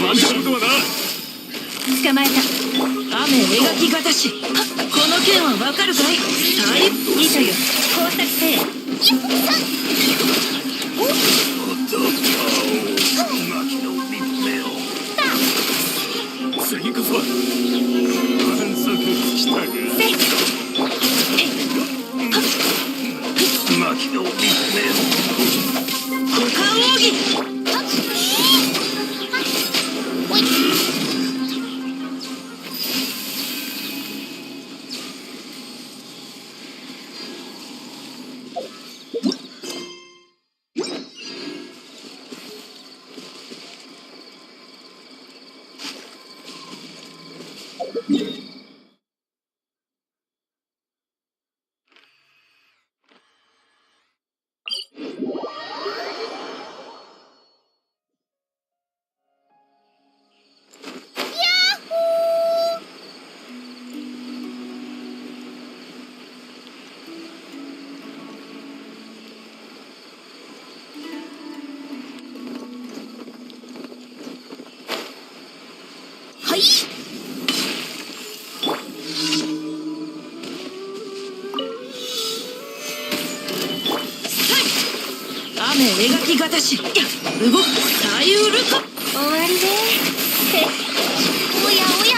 盤石だわな。捕まえた。雨描きがたし。この件はわかるかい？いいとよ。工作せえ。次こそは満足きたか。巻きを見つめよう。股間奥義。雨描きがたし。動く左右ルカ。終わりで。おやおや。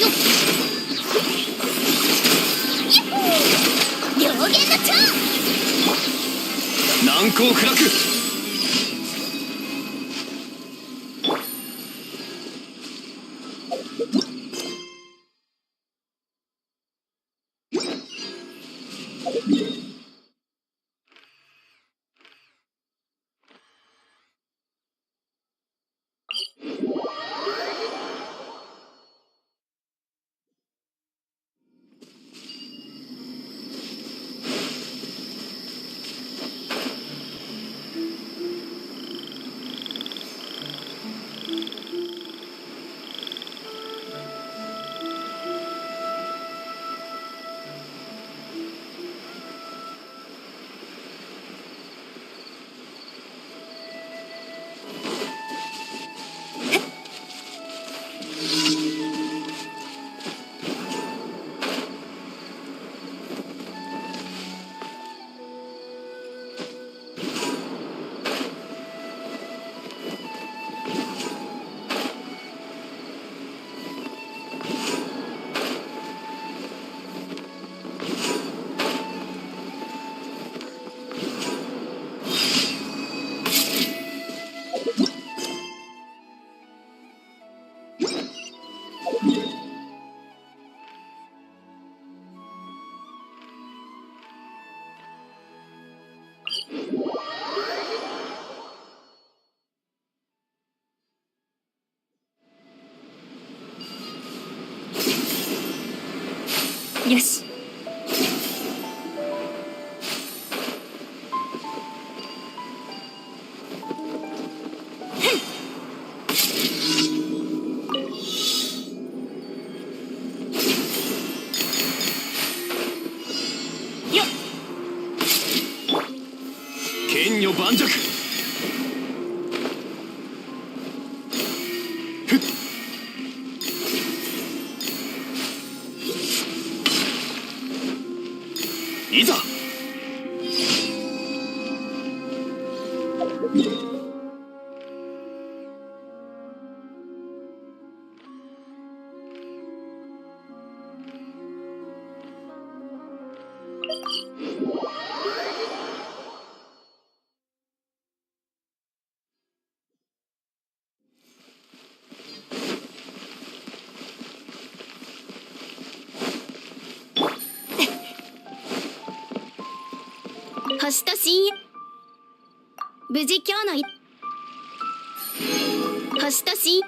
よっ。両弦の蝶。難攻不落。よし。よっ。剣女盤石。いざ。星と深夜。無事今日の星と深夜。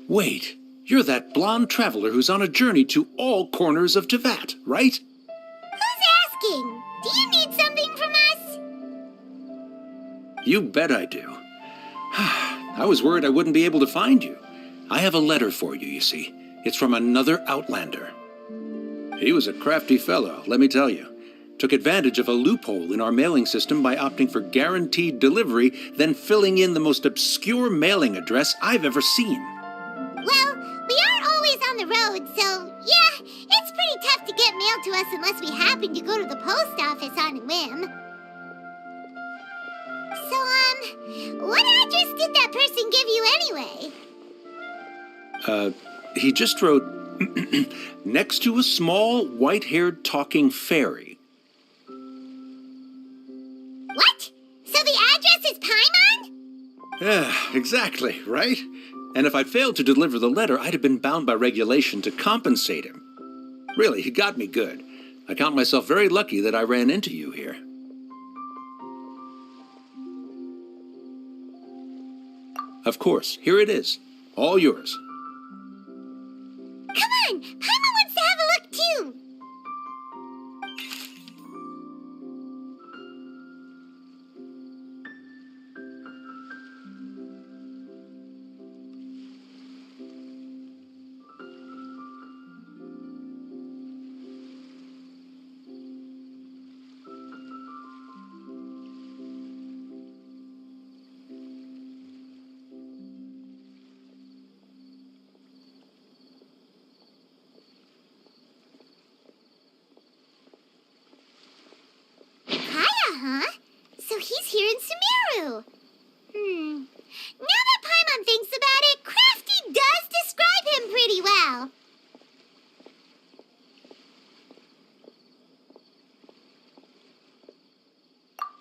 Wait, you're that blonde traveler who's on a journey to all corners of Tevat, right? Who's asking? Do you need something from us? You bet I do. I was worried I wouldn't be able to find you. I have a letter for you, you see. It's from another Outlander. He was a crafty fellow, let me tell you. Took advantage of a loophole in our mailing system by opting for guaranteed delivery, then filling in the most obscure mailing address I've ever seen. Well, we are always on the road, so yeah, it's pretty tough to get mail to us unless we happen to go to the post office on a whim. So, what address did that person give you anyway? He just wrote, next to a small, white-haired talking fairy. What? So the address is Paimon? Yeah, exactly, right? And if I'd failed to deliver the letter, I'd have been bound by regulation to compensate him. Really, he got me good. I count myself very lucky that I ran into you here. Of course, here it is. All yours. Come on, Paimon wants to have a look too. Huh? So he's here in Sumeru. Now that Paimon thinks about it, Crafty does describe him pretty well.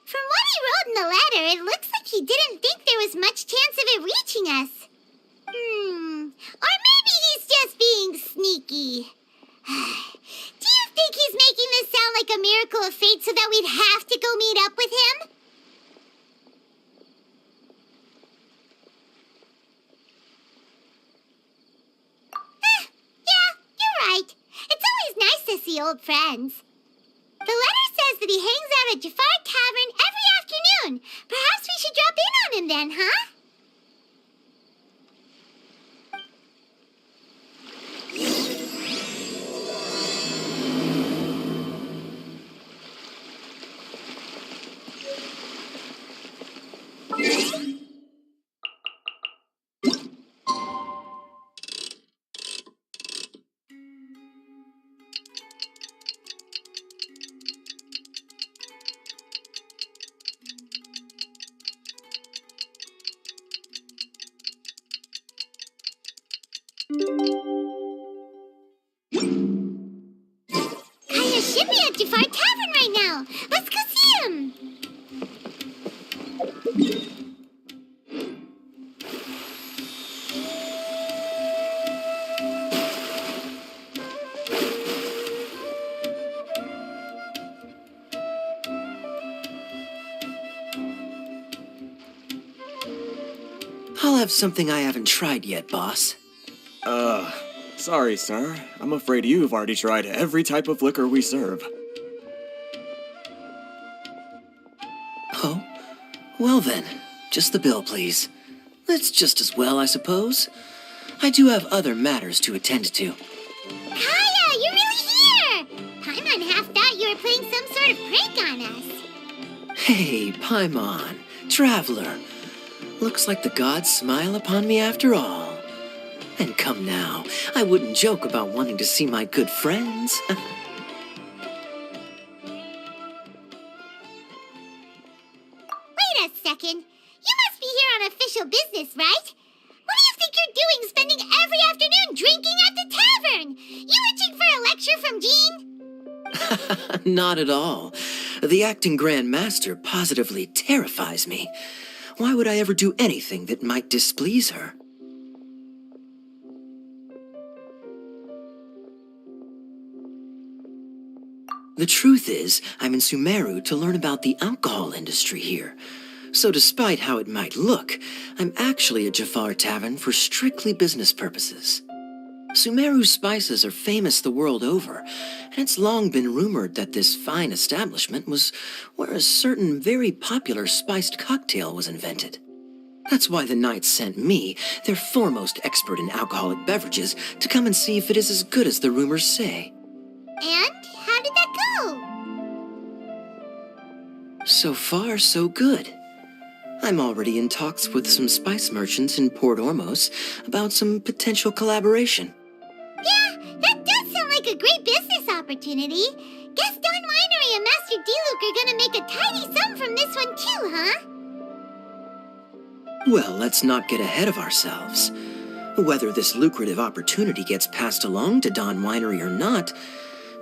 From what he wrote in the letter, it looks like he didn't think there was much chance of it reaching us. Or maybe he's just being sneaky. Do you think he's making this sound like a miracle of fate so that we'd have to go meet up with him? Yeah, you're right. It's always nice to see old friends. The letter says that he hangs out at GeForce Tavern every afternoon. Perhaps we should drop in on him then, huh? Kaya should be at GeForce Tavern right now. Let's go see him. I'll have something I haven't tried yet, boss. Sorry, sir. I'm afraid you've already tried every type of liquor we serve. Oh? Well then, just the bill, please. That's just as well, I suppose. I do have other matters to attend to. Kaya, you're really here! Paimon half thought you were playing some sort of prank on us. Hey, Paimon, traveler. Looks like the gods smile upon me after all. And come now, I wouldn't joke about wanting to see my good friends. Wait a second. You must be here on official business, right? What do you think you're doing spending every afternoon drinking at the tavern? You itching for a lecture from Jean? Not at all. The acting Grand Master positively terrifies me. Why would I ever do anything that might displease her? The truth is, I'm in Sumeru to learn about the alcohol industry here. So despite how it might look, I'm actually a Jafar Tavern for strictly business purposes. Sumeru's spices are famous the world over, and it's long been rumored that this fine establishment was where a certain very popular spiced cocktail was invented. That's why the Knights sent me, their foremost expert in alcoholic beverages, to come and see if it is as good as the rumors say. And how did that go? So far, so good. I'm already in talks with some spice merchants in Port Ormos about some potential collaboration. Yeah, that does sound like a great business opportunity. Guess Don Winery and Master D-Luke are gonna make a tidy sum from this one too, huh? Well, let's not get ahead of ourselves. Whether this lucrative opportunity gets passed along to Don Winery or not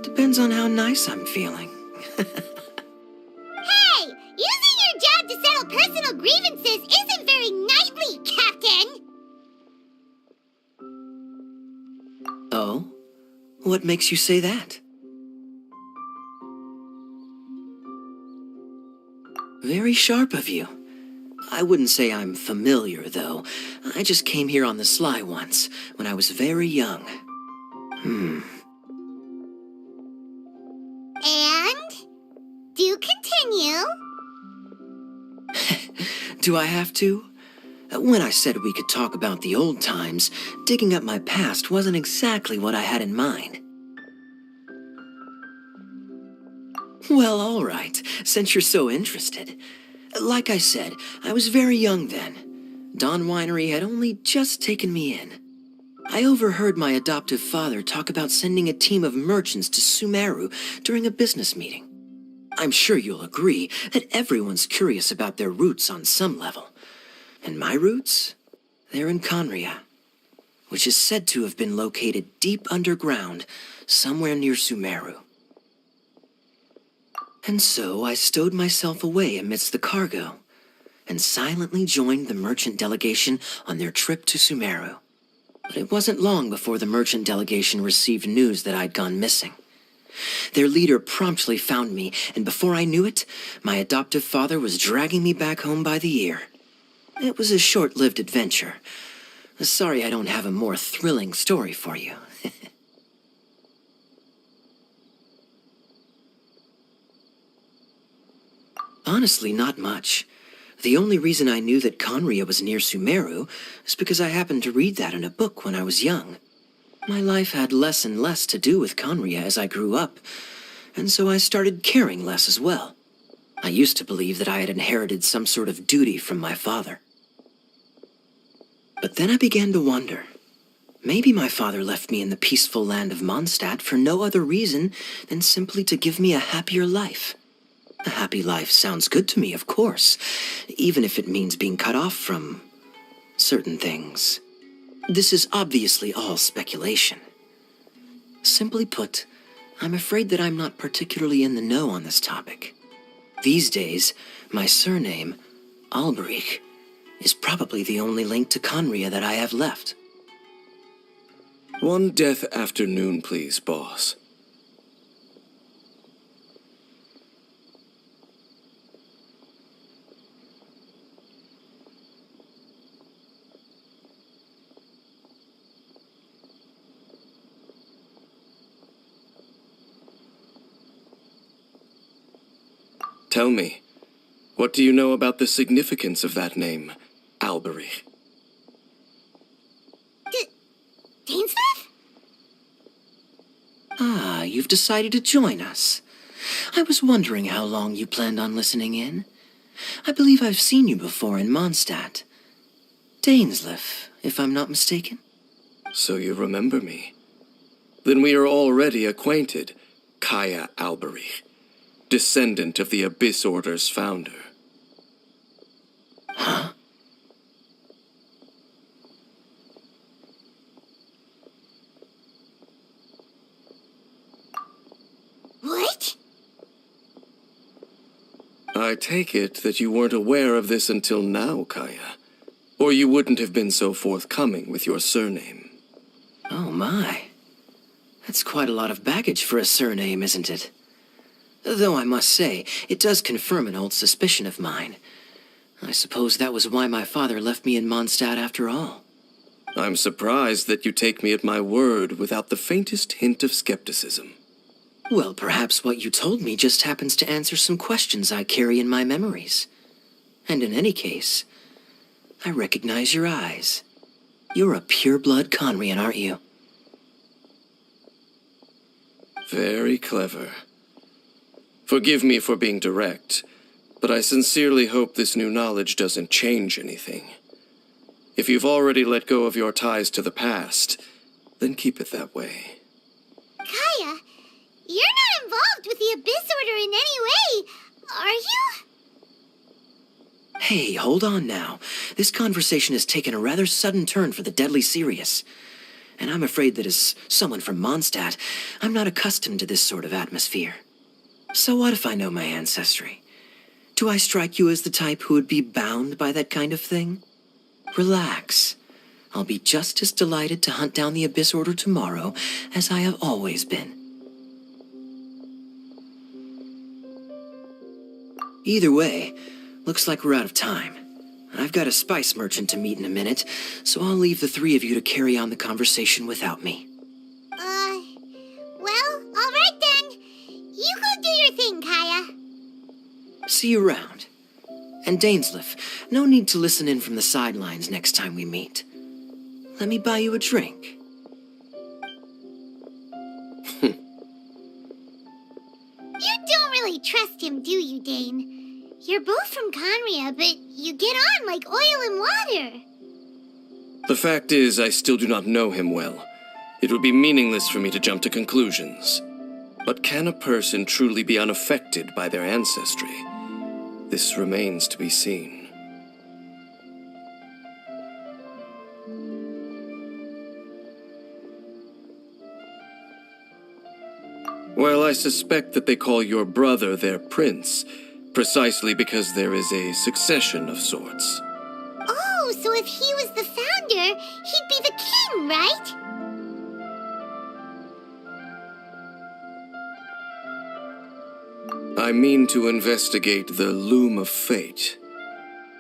depends on how nice I'm feeling. Hey, using your job to settle personal grievances isn't very knightly, Captain! Oh? What makes you say that? Very sharp of you. I wouldn't say I'm familiar, though. I just came here on the sly once, when I was very young. And? Do continue. Do I have to? When I said we could talk about the old times, digging up my past wasn't exactly what I had in mind. Well, all right, since you're so interested. Like I said, I was very young then. Don Winery had only just taken me in. I overheard my adoptive father talk about sending a team of merchants to Sumeru during a business meeting. I'm sure you'll agree that everyone's curious about their roots on some level. And my roots? They're in Conria, which is said to have been located deep underground, somewhere near Sumeru. And so I stowed myself away amidst the cargo, and silently joined the merchant delegation on their trip to Sumeru. But it wasn't long before the merchant delegation received news that I'd gone missing. Their leader promptly found me, and before I knew it, my adoptive father was dragging me back home by the ear. It was a short-lived adventure. Sorry I don't have a more thrilling story for you. Honestly, not much. The only reason I knew that Conria was near Sumeru is because I happened to read that in a book when I was young. My life had less and less to do with Conria as I grew up, and so I started caring less as well. I used to believe that I had inherited some sort of duty from my father. But then I began to wonder. Maybe my father left me in the peaceful land of Mondstadt for no other reason than simply to give me a happier life. A happy life sounds good to me, of course, even if it means being cut off from certain things. This is obviously all speculation. Simply put, I'm afraid that I'm not particularly in the know on this topic. These days, my surname, Alberich, is probably the only link to Conria that I have left. One death afternoon, please, boss. Tell me, what do you know about the significance of that name, Alberich? Dainsleif? Ah, you've decided to join us. I was wondering how long you planned on listening in. I believe I've seen you before in Mondstadt. Dainsleif, if I'm not mistaken. So you remember me. Then we are already acquainted, Kaya Alberich, descendant of the Abyss Order's founder. Huh? What? I take it that you weren't aware of this until now, Kaya. Or you wouldn't have been so forthcoming with your surname. Oh my. That's quite a lot of baggage for a surname, isn't it? Though I must say, it does confirm an old suspicion of mine. I suppose that was why my father left me in Mondstadt after all. I'm surprised that you take me at my word without the faintest hint of skepticism. Well, perhaps what you told me just happens to answer some questions I carry in my memories. And in any case, I recognize your eyes. You're a pure-blood Conrian, aren't you? Very clever. Forgive me for being direct, but I sincerely hope this new knowledge doesn't change anything. If you've already let go of your ties to the past, then keep it that way. Kaya, you're not involved with the Abyss Order in any way, are you? Hey, hold on now. This conversation has taken a rather sudden turn for the deadly serious. And I'm afraid that as someone from Mondstadt, I'm not accustomed to this sort of atmosphere. So what if I know my ancestry? Do I strike you as the type who would be bound by that kind of thing? Relax. I'll be just as delighted to hunt down the Abyss Order tomorrow as I have always been. Either way, looks like we're out of time. I've got a spice merchant to meet in a minute, so I'll leave the three of you to carry on the conversation without me. Well, all right then. You go do your thing, Kaya. See you around. And Dainsleif, no need to listen in from the sidelines next time we meet. Let me buy you a drink. You don't really trust him, do you, Dane? You're both from Conria, but you get on like oil and water. The fact is, I still do not know him well. It would be meaningless for me to jump to conclusions. But can a person truly be unaffected by their ancestry? This remains to be seen. Well, I suspect that they call your brother their prince, precisely because there is a succession of sorts. Oh, so if he was the founder, he'd be the king, right? I mean to investigate the Loom of Fate.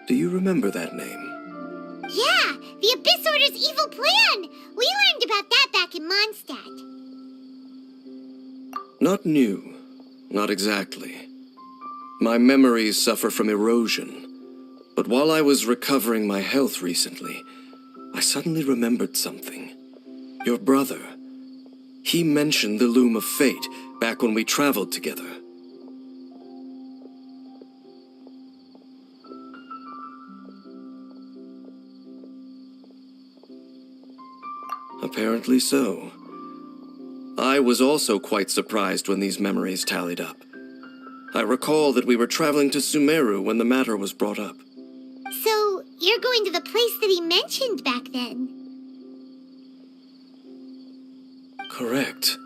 Do you remember that name? Yeah, the Abyss Order's evil plan. We learned about that back in Mondstadt. Not new. Not exactly. My memories suffer from erosion. But while I was recovering my health recently, I suddenly remembered something. Your brother. He mentioned the Loom of Fate back when we traveled together. Apparently so. I was also quite surprised when these memories tallied up. I recall that we were traveling to Sumeru when the matter was brought up. So, you're going to the place that he mentioned back then? Correct.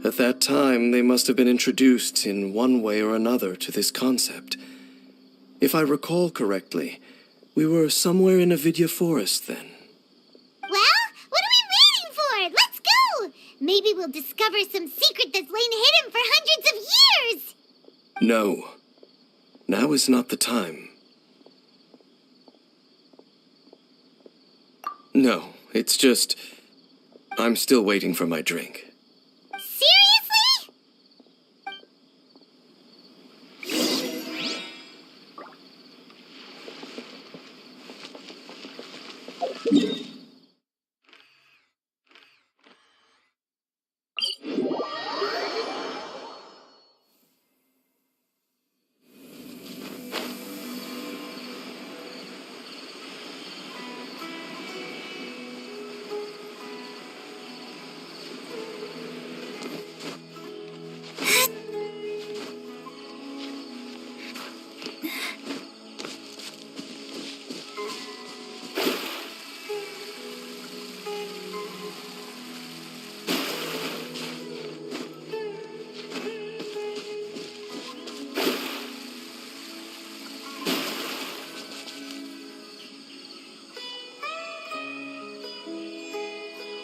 At that time, they must have been introduced in one way or another to this concept. If I recall correctly, we were somewhere in NVIDIA forest then. Well, what are we waiting for? Let's go! Maybe we'll discover some secret that's lain hidden for hundreds of years! No. Now is not the time. No, it's just... I'm still waiting for my drink. Seriously?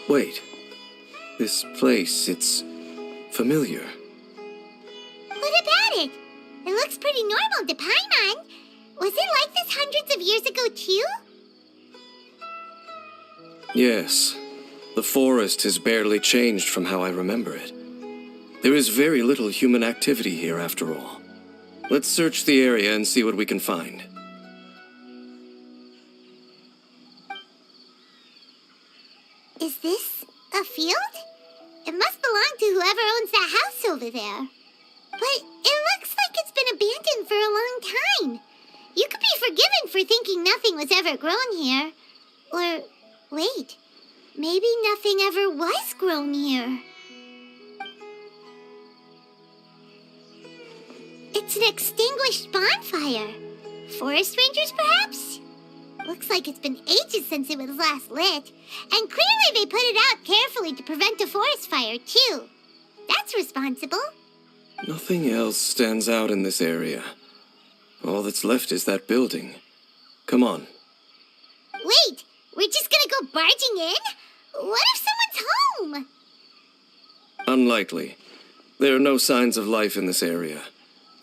Wait. This place, it's familiar. What about it? It looks pretty normal to Paimon. Was it like this of years ago, too? Yes. The forest has barely changed from how I remember it. There is very little human activity here, after all. Let's search the area and see what we can find. Is this a field? It must belong to whoever owns that house over there. But it looks like it's been abandoned for a long time. You could be forgiven for thinking nothing was ever grown here. Or, wait, maybe nothing ever was grown here. It's an extinguished bonfire. Forest rangers, perhaps? Looks like it's been ages since it was last lit. And clearly they put it out carefully to prevent a forest fire, too. That's responsible. Nothing else stands out in this area. All that's left is that building. Come on. Wait, we're just gonna go barging in? What if someone's home? Unlikely. There are no signs of life in this area.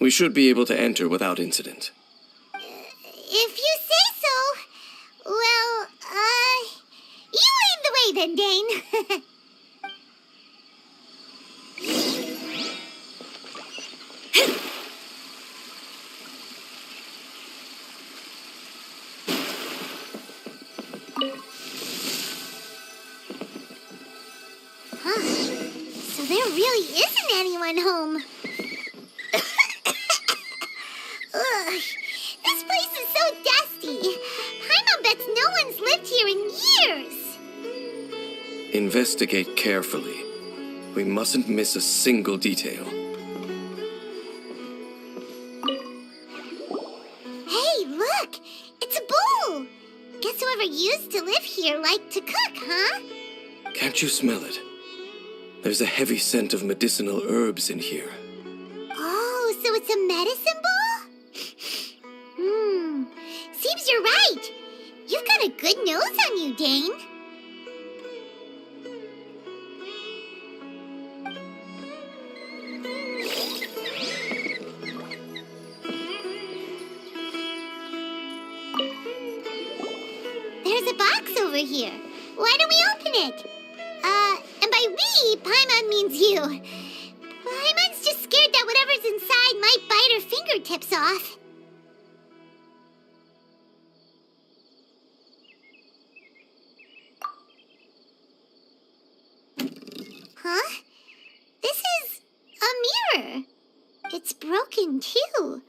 We should be able to enter without incident. If you say so. Well, you lead the way then, Dane. Huh. So there really isn't anyone home. Ugh. This place is so dusty. Paimon bets no one's lived here in years. Investigate carefully. We mustn't miss a single detail. Hey, look! It's a bowl! Guess whoever used to live here liked to cook, huh? Can't you smell it? There's a heavy scent of medicinal herbs in here. Oh, so it's a medicine bowl? Seems you're right. You've got a good nose on you, Dane. There's a box over here. Why don't we open it? And by we, Paimon means you. Paimon's just scared that whatever's inside might bite her fingertips off. Huh? This is a mirror. It's broken, too.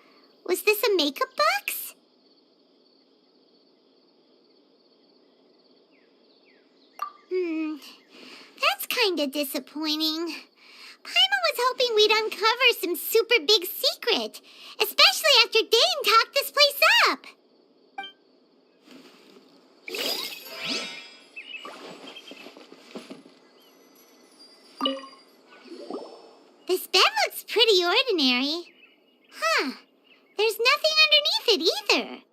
Was this a makeup box? That's kinda disappointing. Paimon was hoping we'd uncover some super big secret, especially after Dane talked this place up. This bed looks pretty ordinary. Huh. There's nothing underneath it either.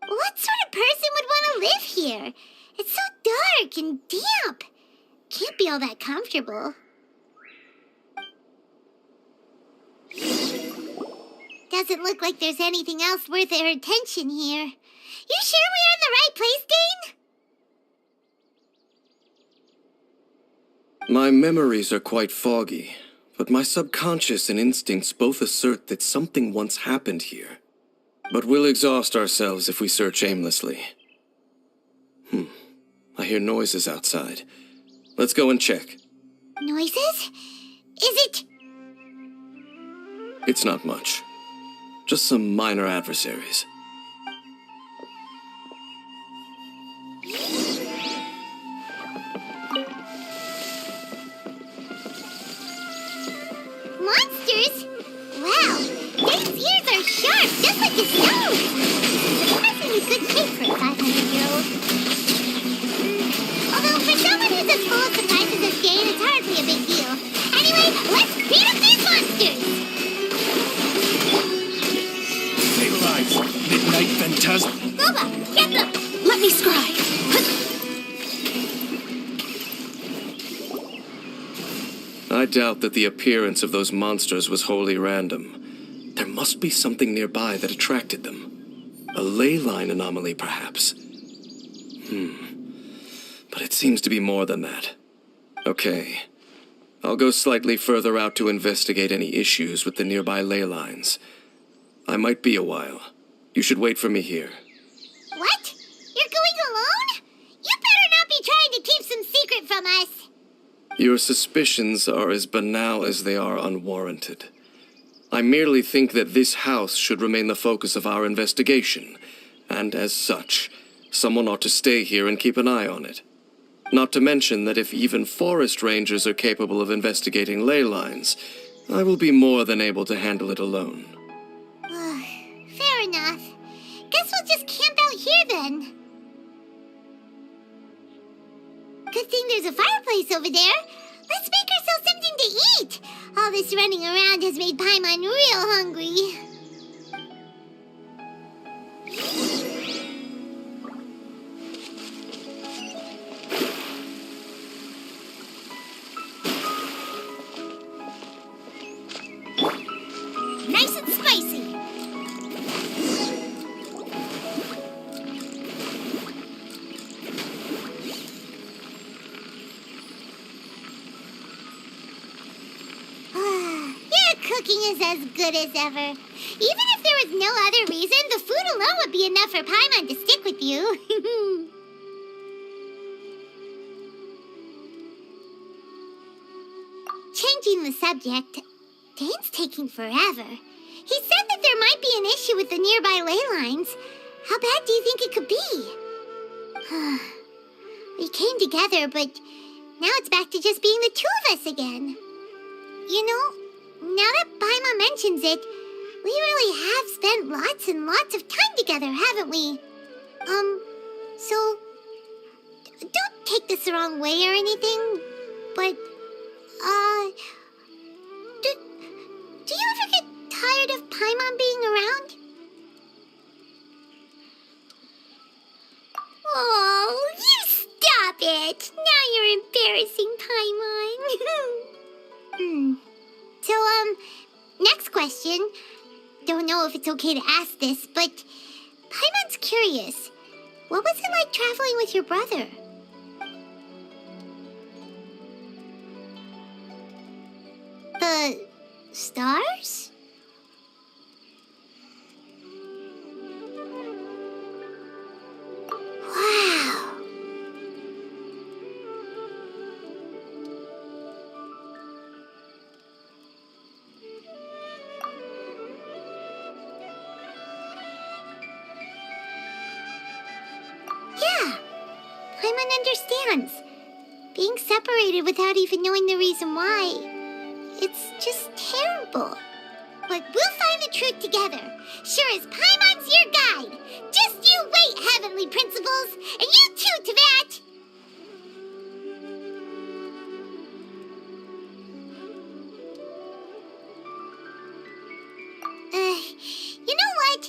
What sort of person would want to live here? It's so dark and damp. Can't be all that comfortable. Doesn't look like there's anything else worth our attention here. You sure we're in the right place, Dane? My memories are quite foggy, but my subconscious and instincts both assert that something once happened here. But we'll exhaust ourselves if we search aimlessly. I hear noises outside. Let's go and check. Noises? Is it... It's not much. Just some minor adversaries. Monsters? Wow, Dane's ears are sharp, just like his nose. Surprisingly good shape for a 500-year-old. Although for someone who's as full of surprises as Dane, it's hardly a big deal. Anyway, let's beat up these monsters! Stabilize! Midnight Phantasm! Boba, get them! Let me scry. I doubt that the appearance of those monsters was wholly random. There must be something nearby that attracted them. A ley line anomaly, perhaps. But it seems to be more than that. Okay. I'll go slightly further out to investigate any issues with the nearby ley lines. I might be a while. You should wait for me here. What? You're going alone? You better not be trying to keep some secret from us. Your suspicions are as banal as they are unwarranted. I merely think that this house should remain the focus of our investigation, and as such, someone ought to stay here and keep an eye on it. Not to mention that if even forest rangers are capable of investigating ley lines, I will be more than able to handle it alone. Fair enough. Guess we'll just camp out here then. Good thing there's a fireplace over there. Let's make ourselves something to eat. All this running around has made Paimon real hungry. Nice and spicy. Your cooking is as good as ever. Even if there was no other reason, the food alone would be enough for Paimon to stick with you. Changing the subject, Dane's taking forever. He said that there might be an issue with the nearby ley lines. How bad do you think it could be? We came together, but now it's back to just being the two of us again. You know, now that Paimon mentions it, we really have spent lots and lots of time together, haven't we? So, don't take this the wrong way or anything, but, do you ever get tired of Paimon being around? Oh, you stop it! Now you're embarrassing Paimon. So, next question. Don't know if it's okay to ask this, but Paimon's curious. What was it like traveling with your brother? The stars? Wow. Yeah, Paimon understands. Being separated without even knowing the reason why, it's just terrible. But we'll find the truth together. Sure as Paimon's your guide. Just you wait, Heavenly Principles, and you too, Teyvat. You know what?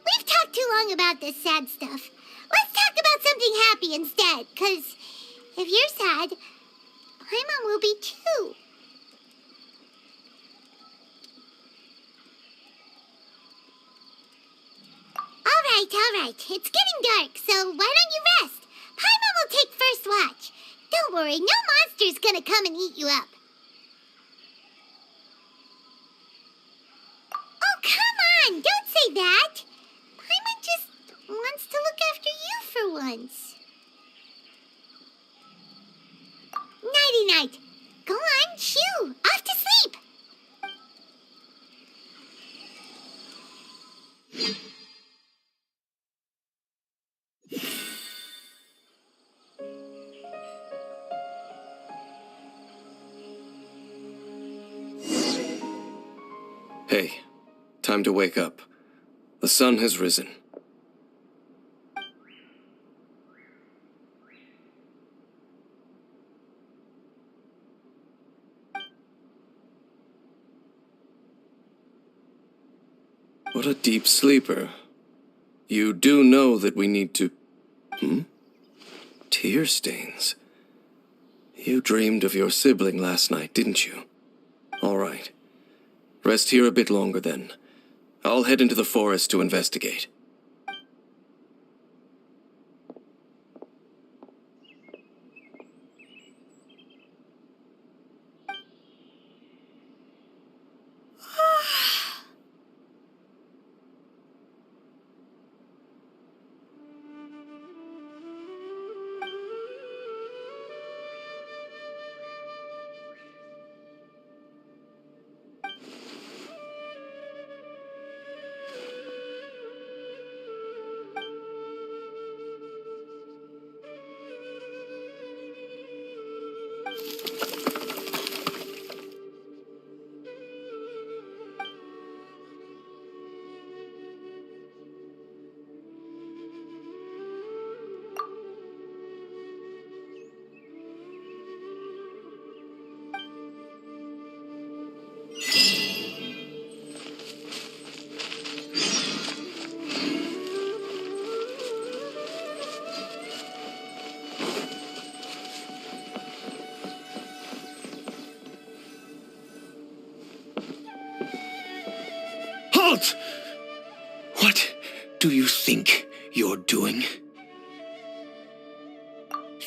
We've talked too long about this sad stuff. Let's talk about something happy instead, 'cause if you're sad, Paimon will be too. All right. It's getting dark, so why don't you rest? Paimon will take first watch. Don't worry, no monster's gonna come and eat you up. Oh, come on! Don't say that! Paimon just wants to look after you for once. Nighty-night. Go on, shoo! Off to sleep! Hey, time to wake up. The sun has risen. What a deep sleeper. You do know that we need to... Tear stains. You dreamed of your sibling last night, didn't you? All right. Rest here a bit longer then. I'll head into the forest to investigate.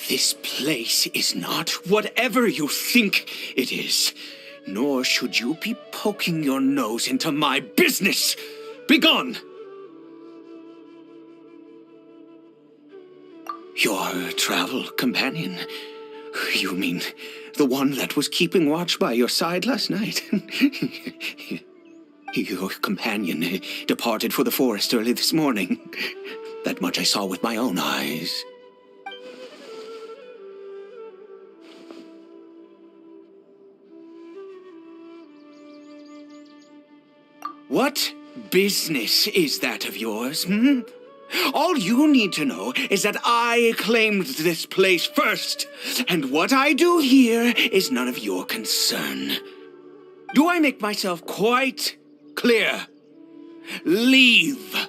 This place is not whatever you think it is. Nor should you be poking your nose into my business. Begone! Your travel companion? You mean the one that was keeping watch by your side last night? Your companion departed for the forest early this morning. That much I saw with my own eyes. What business is that of yours, hmm? All you need to know is that I claimed this place first, and what I do here is none of your concern. Do I make myself quite clear? Leave!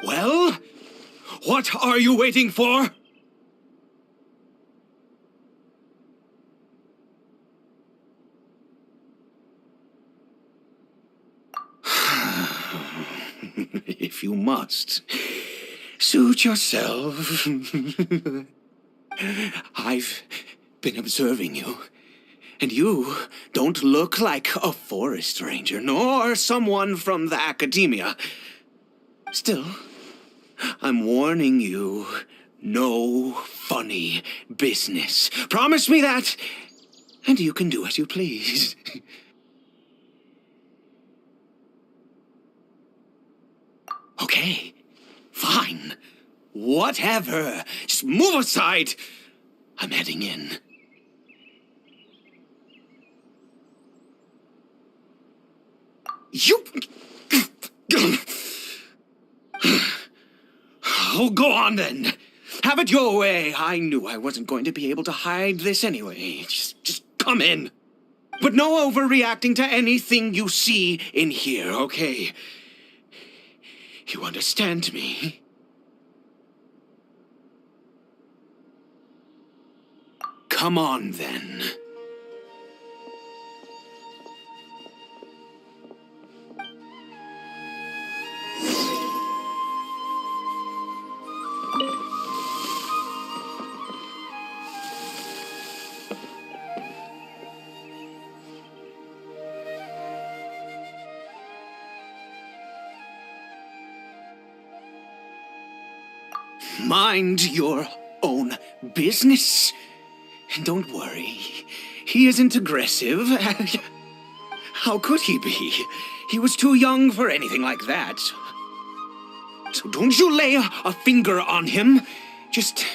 Well, what are you waiting for? If you must, suit yourself. I've been observing you, and you don't look like a forest ranger, nor someone from the academia. Still, I'm warning you, no funny business. Promise me that, and you can do as you please. Okay, fine. Whatever. Just move aside. I'm heading in. You... Oh, go on then. Have it your way. I knew I wasn't going to be able to hide this anyway. Just come in. But no overreacting to anything you see in here, okay? You understand me? Come on, then. Mind your own business. And don't worry, he isn't aggressive. How could he be? He was too young for anything like that. So don't you lay a finger on him. Just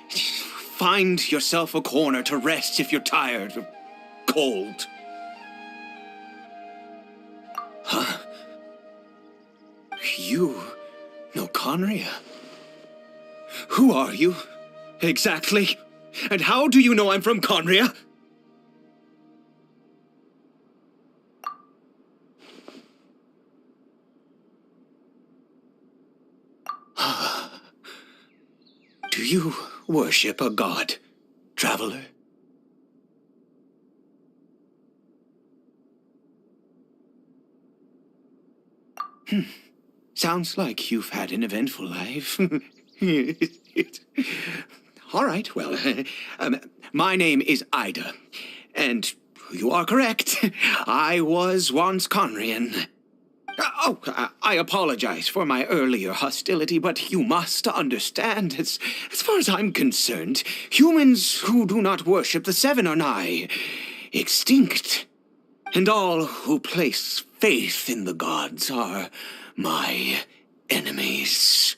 find yourself a corner to rest if you're tired or cold. Huh? You know Conria? Who are you, exactly? And how do you know I'm from Conria? Do you worship a god, traveler? Sounds like you've had an eventful life. All right, well, my name is Ida, and you are correct. I was once Conrian. I apologize for my earlier hostility, but you must understand, as far as I'm concerned, humans who do not worship the Seven are nigh extinct, and all who place faith in the gods are my enemies.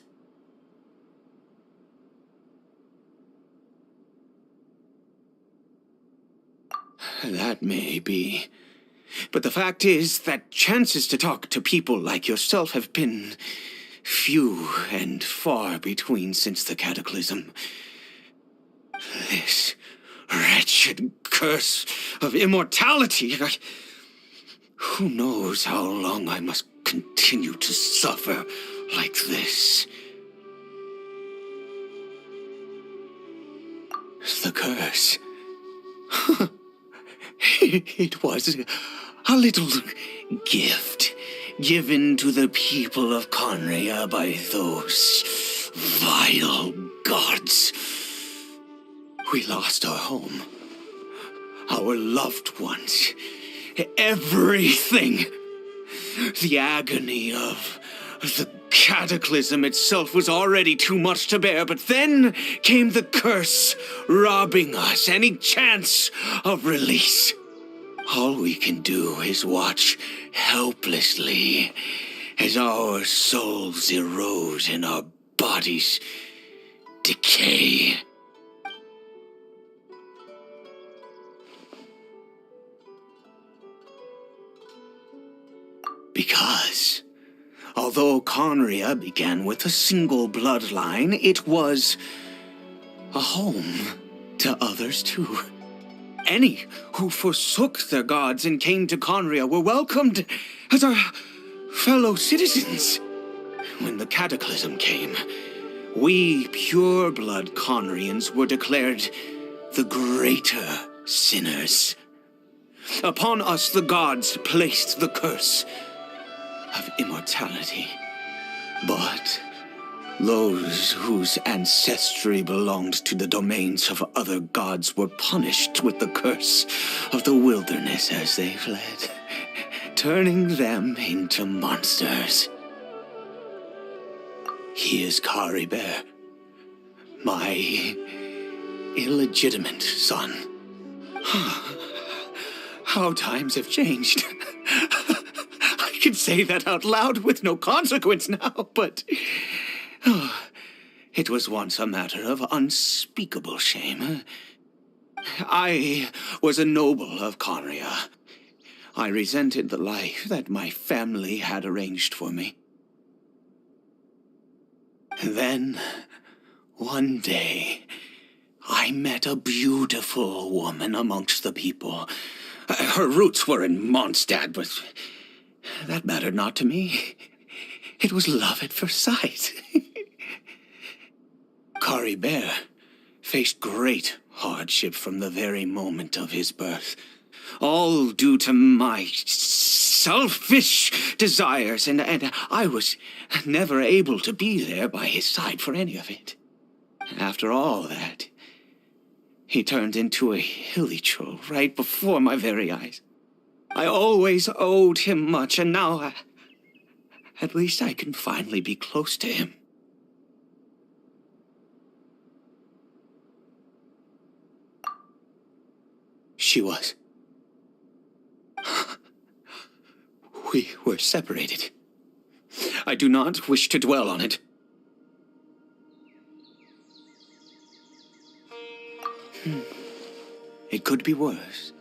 That may be. But the fact is that chances to talk to people like yourself have been few and far between since the cataclysm. This wretched curse of immortality. Who knows how long I must continue to suffer like this? The curse. It was A little gift given to the people of Conria by those vile gods. We lost our home, our loved ones, everything. The agony of the cataclysm itself was already too much to bear, but then came the curse, robbing us any chance of release. All we can do is watch helplessly as our souls erode and our bodies decay. Because, although Conria began with a single bloodline, it was a home to others too. Any who forsook their gods and came to Conria were welcomed as our fellow citizens. When the cataclysm came, we pure-blood Conrians were declared the greater sinners. Upon us the gods placed the curse of immortality. But those whose ancestry belonged to the domains of other gods were punished with the curse of the wilderness as they fled, turning them into monsters. He is Caribert, my illegitimate son. How times have changed. I can say that out loud with no consequence now, but it was once a matter of unspeakable shame. I was a noble of Conria. I resented the life that my family had arranged for me. Then, one day, I met a beautiful woman amongst the people. Her roots were in Mondstadt, but that mattered not to me. It was love at first sight. Caribert faced great hardship from the very moment of his birth, all due to my selfish desires, and I was never able to be there by his side for any of it. After all that, he turned into a hilly troll right before my very eyes. I always owed him much, and now at least I can finally be close to him. She was. We were separated. I do not wish to dwell on it. It could be worse.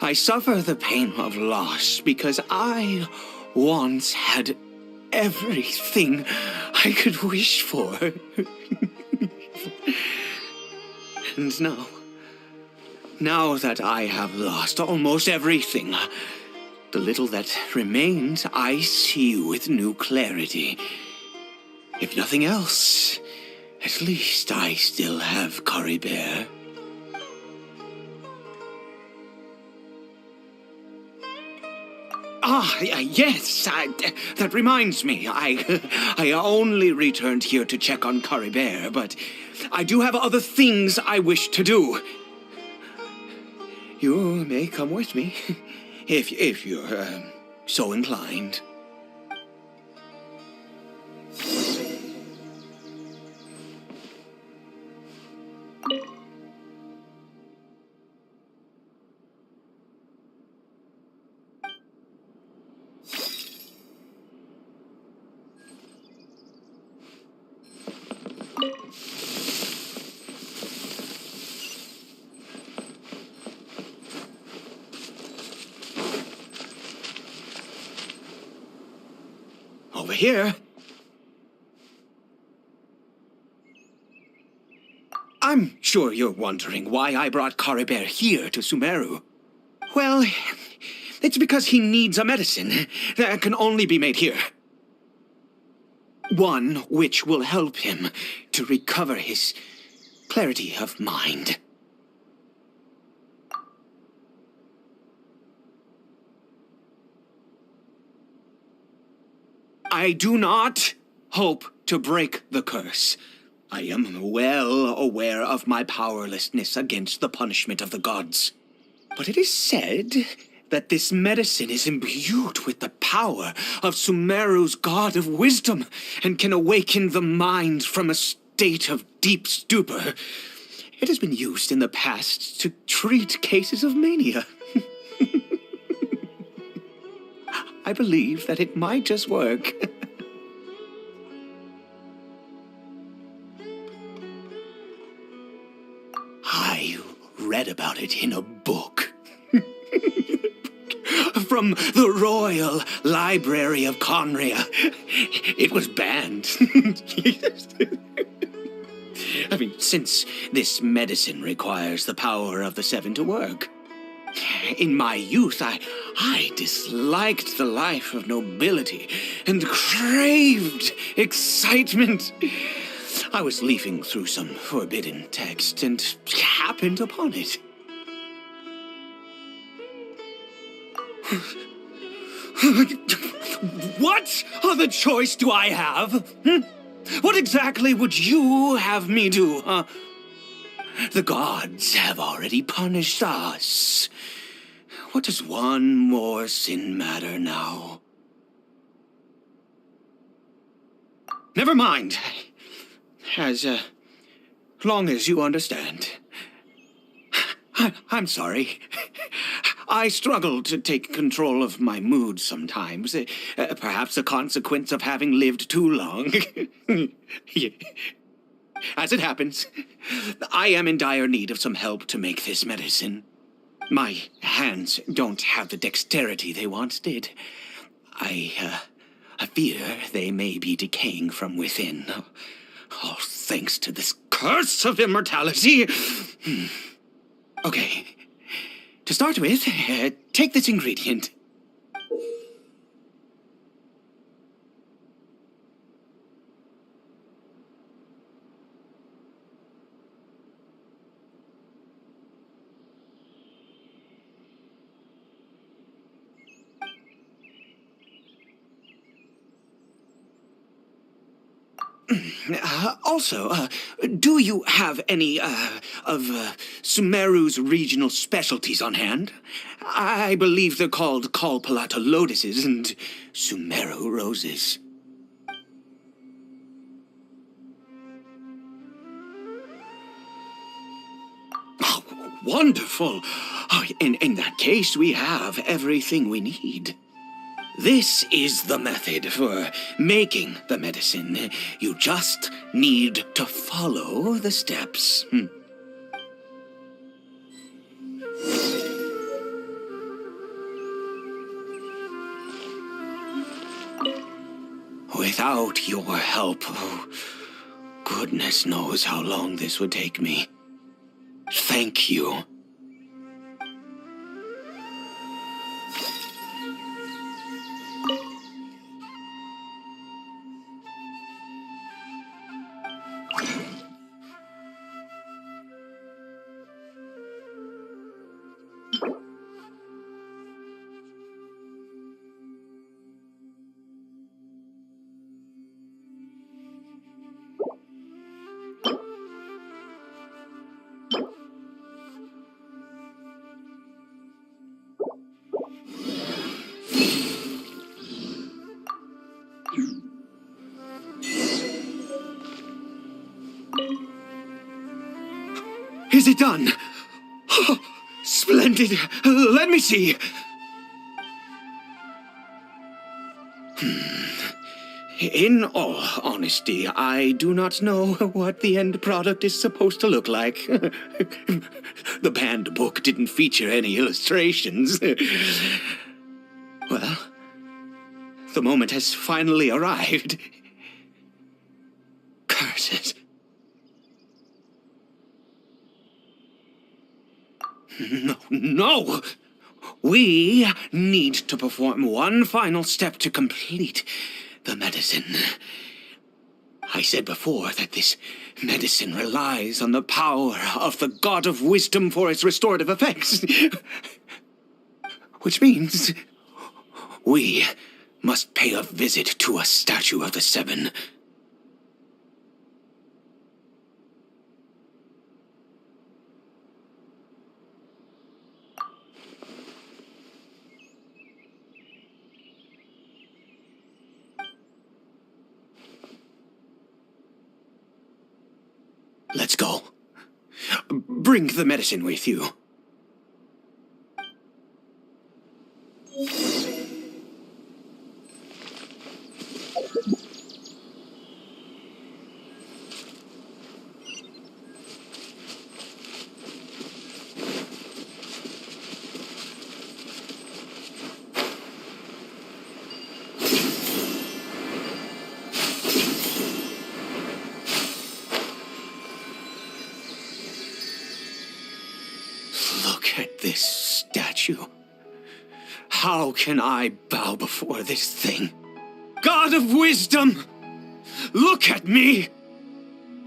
I suffer the pain of loss because I once had everything I could wish for. And now that I have lost almost everything, the little that remains I see with new clarity. If nothing else, at least I still have Caribert. Yes, that reminds me. I only returned here to check on Caribert, but I do have other things I wish to do. You may come with me, if you're so inclined. Over here. I'm sure you're wondering why I brought Caribert here to Sumeru. Well, it's because he needs a medicine that can only be made here. One which will help him to recover his clarity of mind. I do not hope to break the curse. I am well aware of my powerlessness against the punishment of the gods. But it is said that this medicine is imbued with the power of Sumeru's god of wisdom and can awaken the mind from a state of deep stupor. It has been used in the past to treat cases of mania. I believe that it might just work. I read about it in a book. From the Royal Library of Conria. It was banned. I mean, since this medicine requires the power of the seven to work. In my youth, I disliked the life of nobility and craved excitement. I was leafing through some forbidden text and happened upon it. What other choice do I have? What exactly would you have me do, huh? The gods have already punished us. What does one more sin matter now? Never mind. As long as you understand. I'm sorry. I struggle to take control of my mood sometimes. Perhaps a consequence of having lived too long. As it happens, I am in dire need of some help to make this medicine. My hands don't have the dexterity they once did. I fear they may be decaying from within. All thanks to this curse of immortality. Okay. To start with, take this ingredient. Also, do you have any, of Sumeru's regional specialties on hand? I believe they're called Kalpalata lotuses and Sumeru roses. Oh, wonderful! Oh, in that case, we have everything we need. This is the method for making the medicine. You just need to follow the steps. Without your help, oh, goodness knows how long this would take me. Thank you. Is it done? Oh, splendid. Let me see. In all honesty, I do not know what the end product is supposed to look like. The banned book didn't feature any illustrations. Well, the moment has finally arrived. Curses. No! We need to perform one final step to complete the medicine. I said before that this medicine relies on the power of the God of Wisdom for its restorative effects. Which means we must pay a visit to a statue of the Seven. Let's go. Bring the medicine with you. Look at this statue. How can I bow before this thing? God of wisdom, look at me.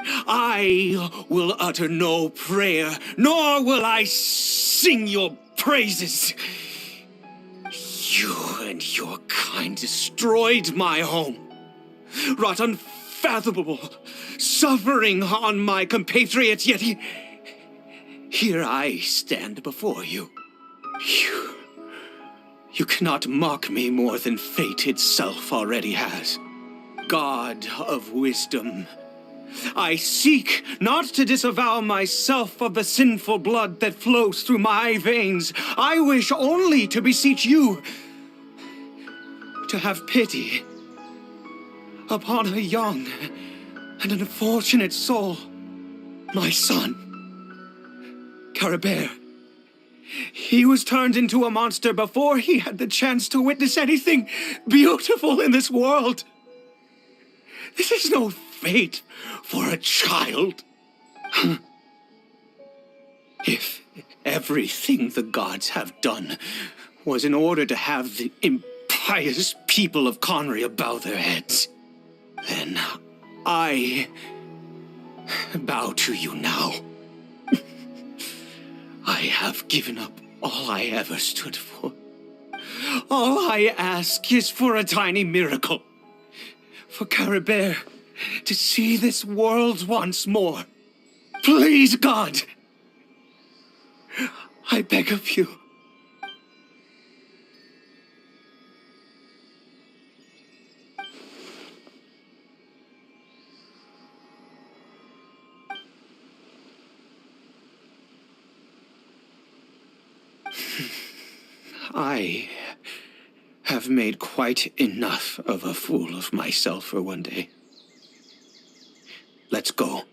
I will utter no prayer, nor will I sing your praises. You and your kind destroyed my home, wrought unfathomable suffering on my compatriots, yet here I stand before you. You cannot mock me more than fate itself already has. God of wisdom, I seek not to disavow myself of the sinful blood that flows through my veins. I wish only to beseech you to have pity upon a young and unfortunate soul, my son, Caribert. He was turned into a monster before he had the chance to witness anything beautiful in this world. This is no fate for a child. If everything the gods have done was in order to have the impious people of Conria bow their heads, then I bow to you now. I have given up all I ever stood for. All I ask is for a tiny miracle. For Caribert to see this world once more. Please, God! I beg of you. I have made quite enough of a fool of myself for one day. Let's go.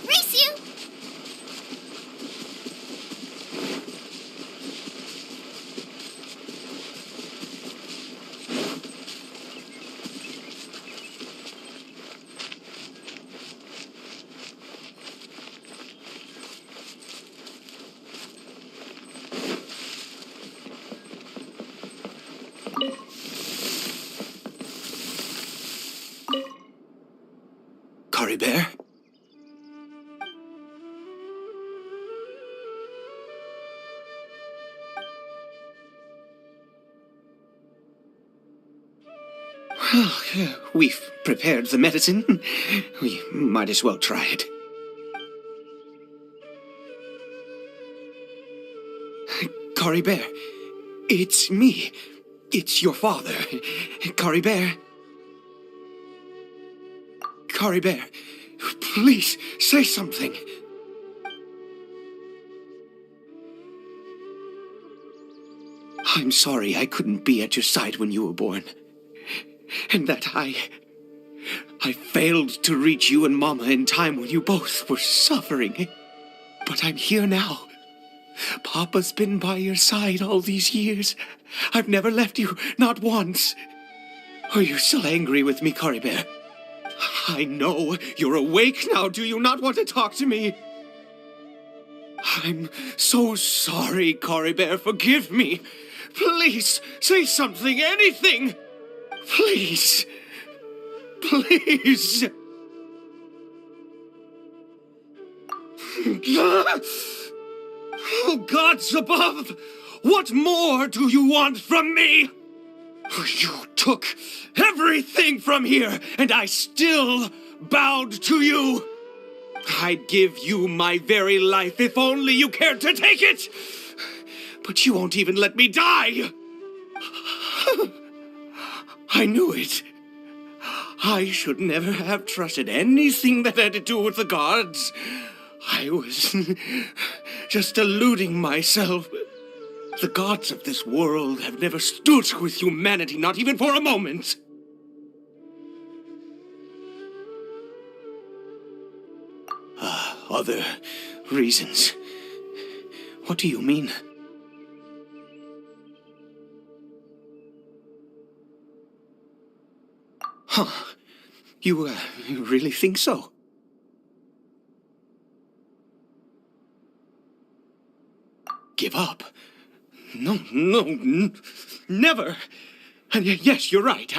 Race you! Caribert? Well, we've prepared the medicine. We might as well try it. Caribert, it's me. It's your father. Caribert. Caribert, please say something. I'm sorry I couldn't be at your side when you were born. And that I failed to reach you and Mama in time when you both were suffering. But I'm here now. Papa's been by your side all these years. I've never left you, not once. Are you still angry with me, Caribert? I know you're awake now. Do you not want to talk to me? I'm so sorry, Cory Bear. Forgive me. Please, say something, anything. Please. Please. Oh, gods above! What more do you want from me? You took everything from here, and I still bowed to you. I'd give you my very life if only you cared to take it. But you won't even let me die. I knew it. I should never have trusted anything that had to do with the gods. I was just deluding myself. The gods of this world have never stood with humanity, not even for a moment. Other reasons? What do you mean? Huh. You really think so? Give up? No, never. And yes, you're right.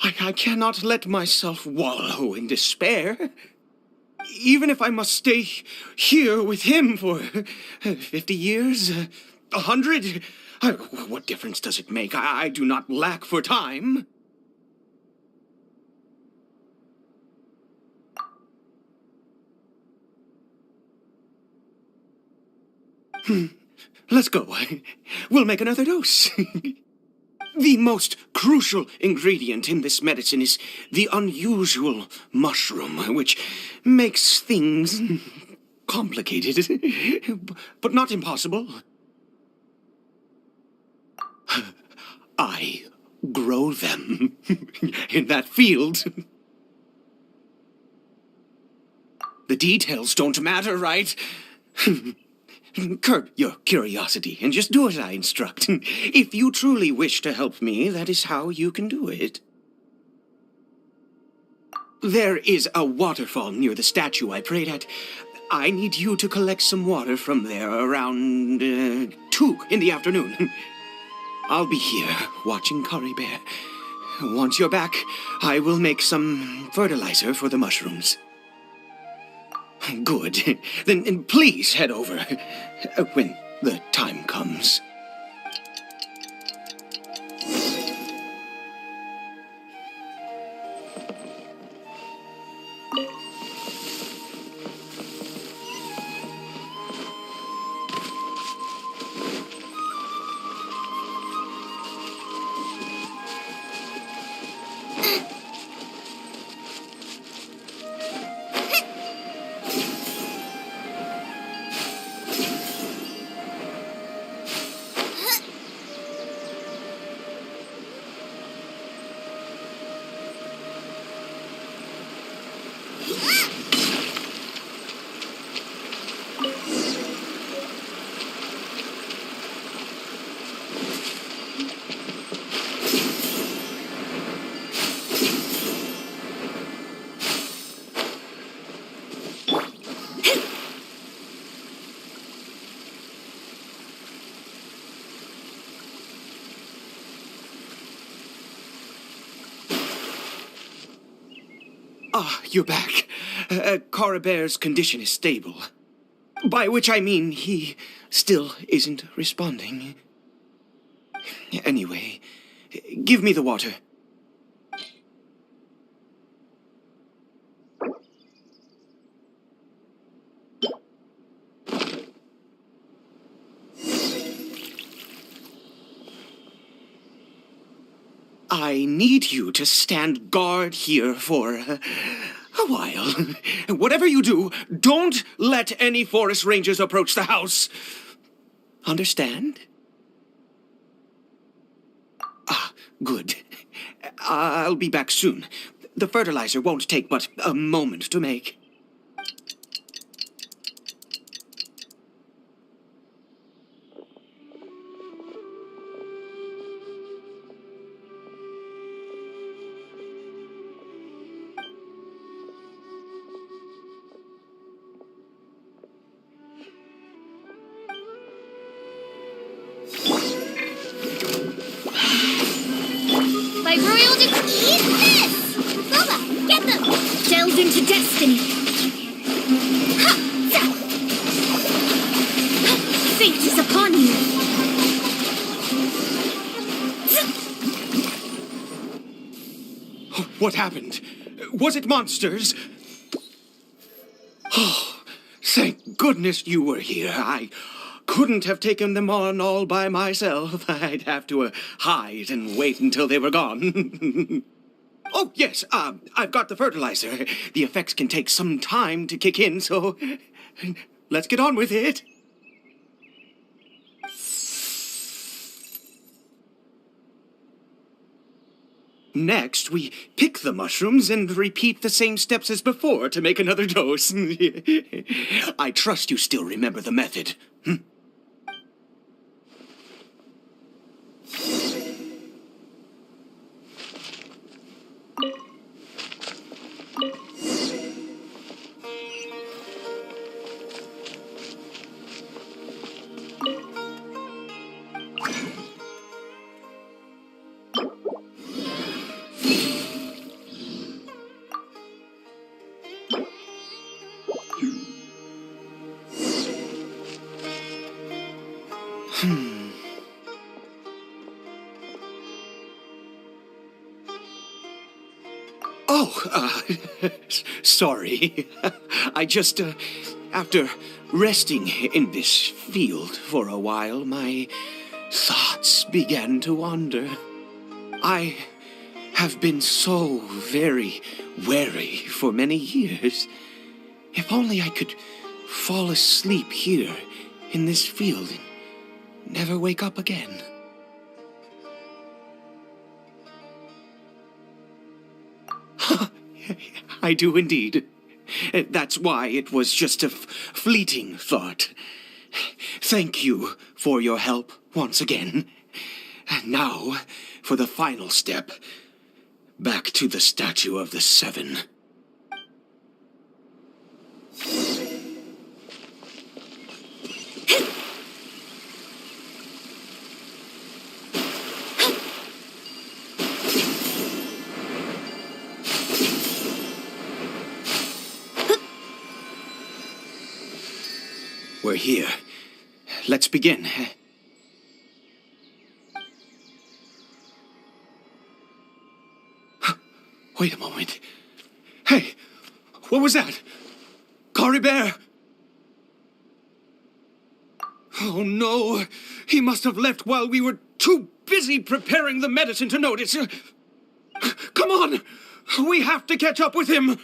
I cannot let myself wallow in despair. Even if I must stay here with him for 50 years, 100, what difference does it make? I do not lack for time. Let's go. We'll make another dose. The most crucial ingredient in this medicine is the unusual mushroom, which makes things complicated, but not impossible. I grow them in that field. The details don't matter, right? Curb your curiosity and just do as I instruct. If you truly wish to help me, that is how you can do it. There is a waterfall near the statue I prayed at. I need you to collect some water from there around 2 in the afternoon. I'll be here watching Cory Bear. Once you're back, I will make some fertilizer for the mushrooms. Good. Then please head over when the time comes. Ah, you're back. Cory Bear's condition is stable. By which I mean he still isn't responding. Anyway, give me the water. I need you to stand guard here for a while. Whatever you do, don't let any forest rangers approach the house. Understand? Ah, good. I'll be back soon. The fertilizer won't take but a moment to make. into destiny. Fate is upon you. What happened? Was it monsters? Oh, thank goodness you were here. I couldn't have taken them on all by myself. I'd have to hide and wait until they were gone. Oh, yes, I've got the fertilizer. The effects can take some time to kick in, so let's get on with it. Next, we pick the mushrooms and repeat the same steps as before to make another dose. I trust you still remember the method. Oh, sorry. I just, after resting in this field for a while, my thoughts began to wander. I have been so very wary for many years. If only I could fall asleep here in this field and never wake up again. I do indeed. That's why it was just a fleeting thought. Thank you for your help once again. Now, for the final step. Back to the Statue of the Seven. We're here. Let's begin. Wait a moment. Hey, what was that? Cory Bear? Oh no, he must have left while we were too busy preparing the medicine to notice. Come on, we have to catch up with him.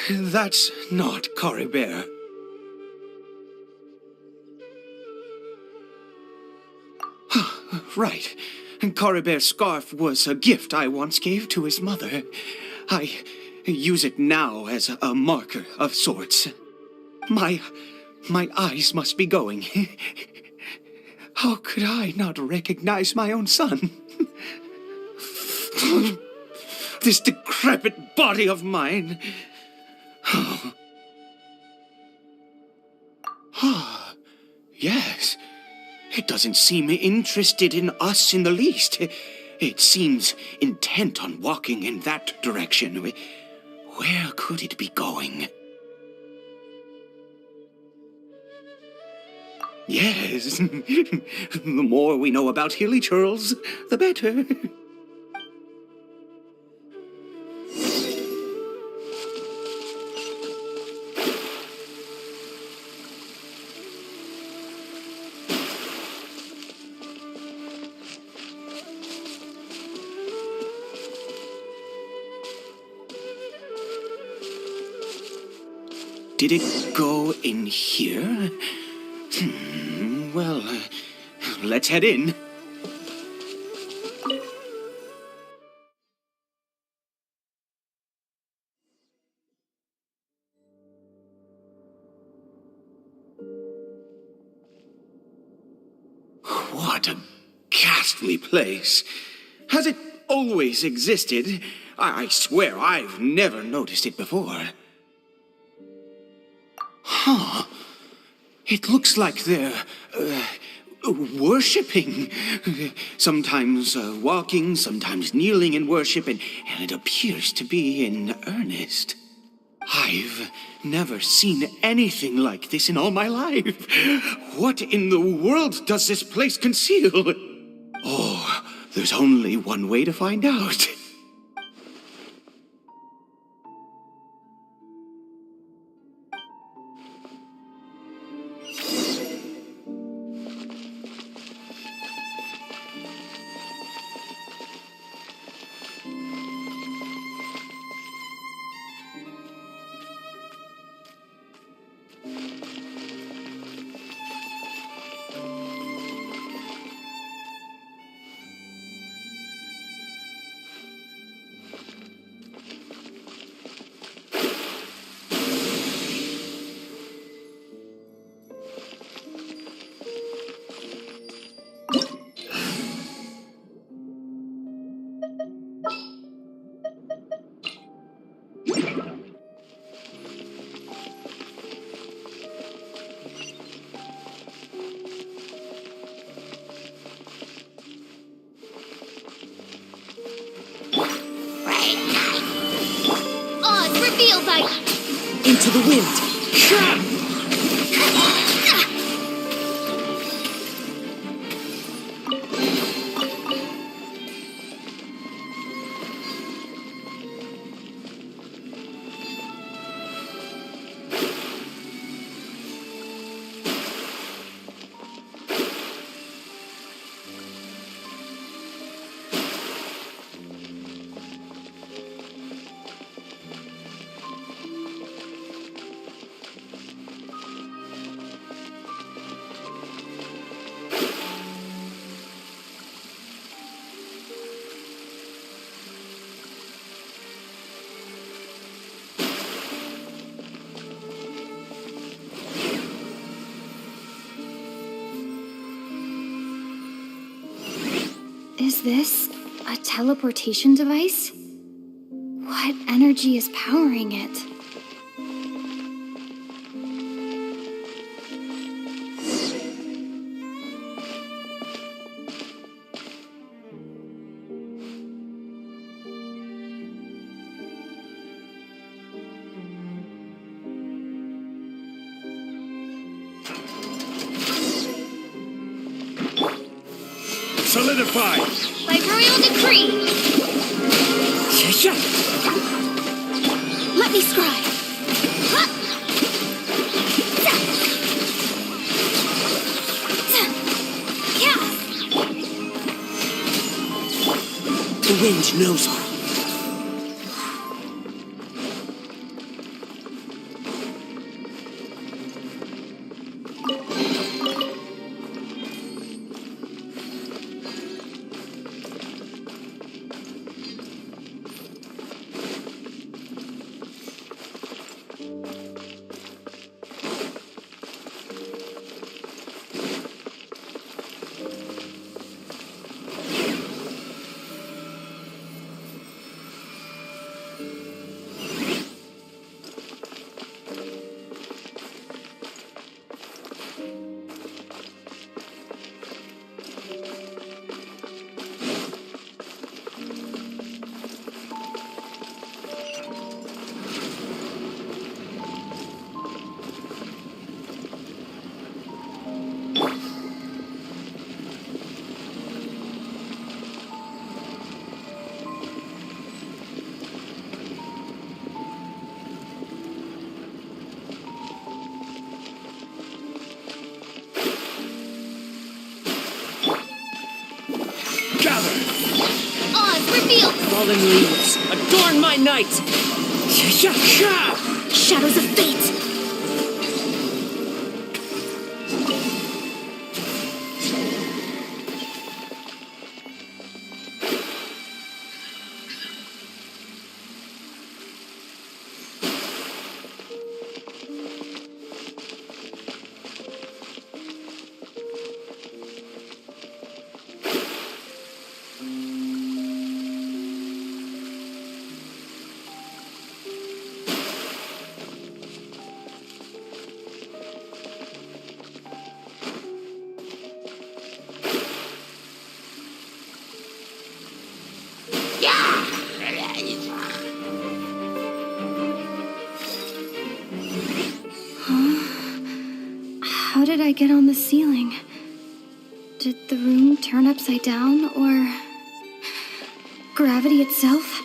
That's not Cory Bear. Right. Cory Bear's scarf was a gift I once gave to his mother. I use it now as a marker of sorts. My eyes must be going. How could I not recognize my own son? This decrepit body of mine. Yes. It doesn't seem interested in us in the least. It seems intent on walking in that direction. Where could it be going? Yes. The more we know about Hilly Churls, the better. Did it go in here? Well, let's head in. What a ghastly place. Has it always existed? I swear I've never noticed it before. Huh. It looks like they're, worshipping. Sometimes walking, sometimes kneeling in worship, and it appears to be in earnest. I've never seen anything like this in all my life. What in the world does this place conceal? Oh, there's only one way to find out. Revealed by Into the wind! Is this a teleportation device? What energy is powering it? Solidify! by royal decree. Let me scry. The wind knows me. Fallen leaves, adorn my night! Shadows of fate! How did I get on the ceiling? Did the room turn upside down, or gravity itself?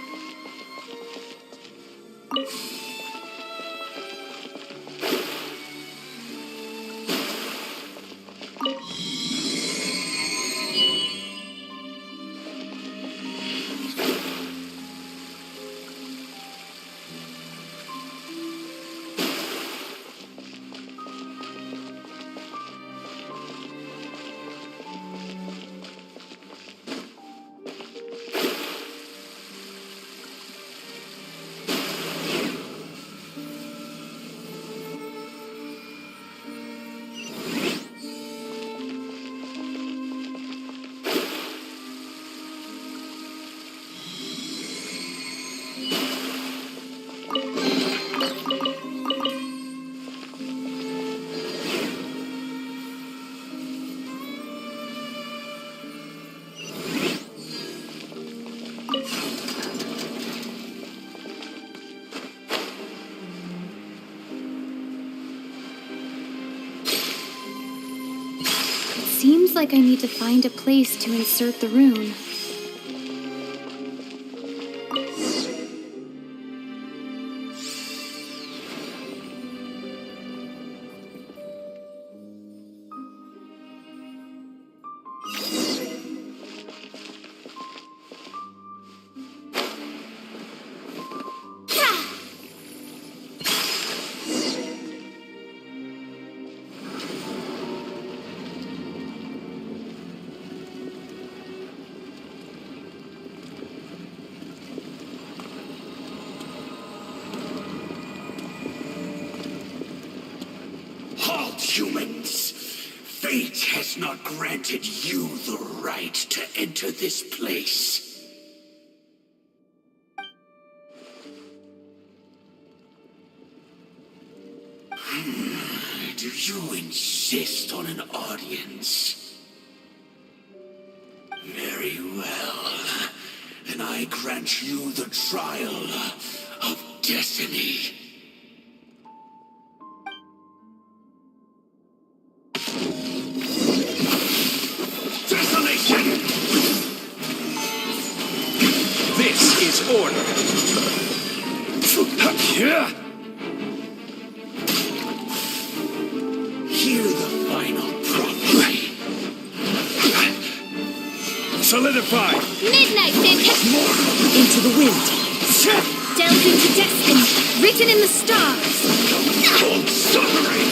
Seems like I need to find a place to insert the rune. Humans, fate has not granted you the right to enter this place. Do you insist on an audience? Very well. Then I grant you the trial of destiny. This is order. Hear the final prophecy. Solidify. Midnight fantastic! Into the wind. Delved into destiny, written in the stars. Cold suffering.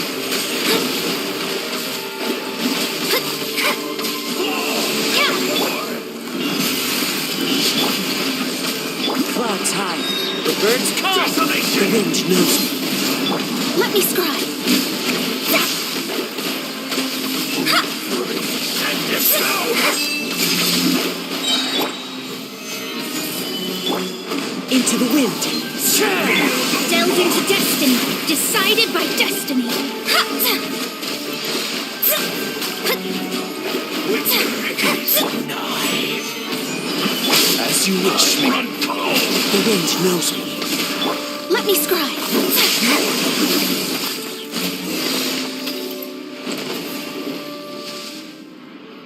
Clouds high. The birds call. Desolation. The wind knows me. Let me scribe. And yourself. Into the wind. Delved into destiny, decided by destiny. Winter is nigh. As you wish me. Run cold. The wind knows me. Let me scribe.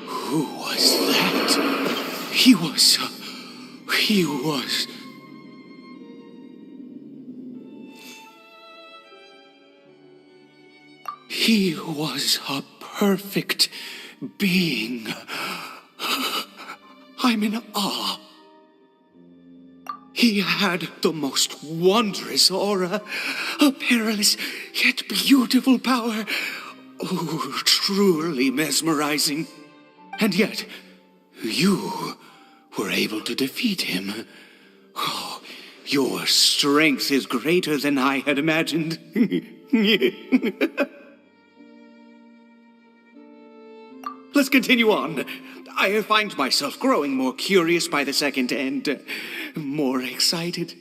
Who was that? He was... He was a perfect being. I'm in awe. He had the most wondrous aura, a perilous yet beautiful power. Oh, truly mesmerizing. And yet, you were able to defeat him. Oh, your strength is greater than I had imagined. Let's continue on. I find myself growing more curious by the second and more excited.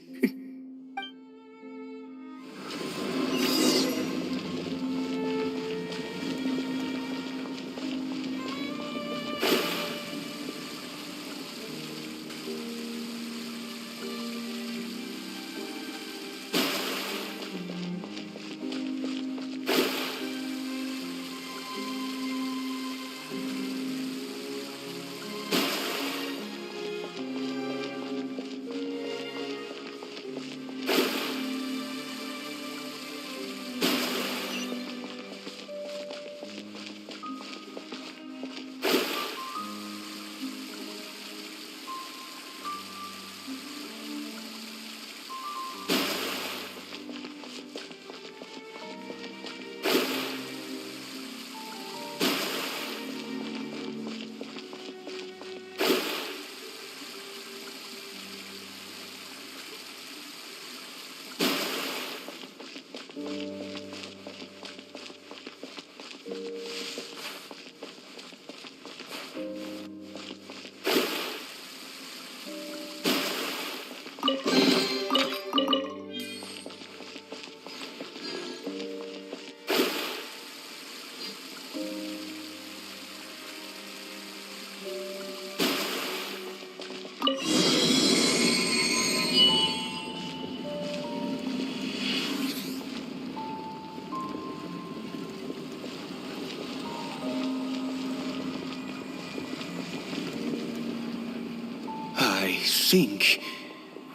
think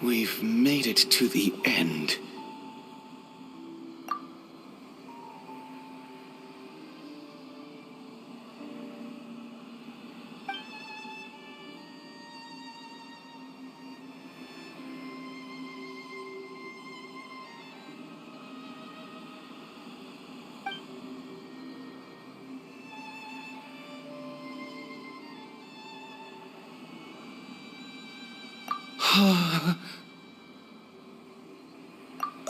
we've made it to the end.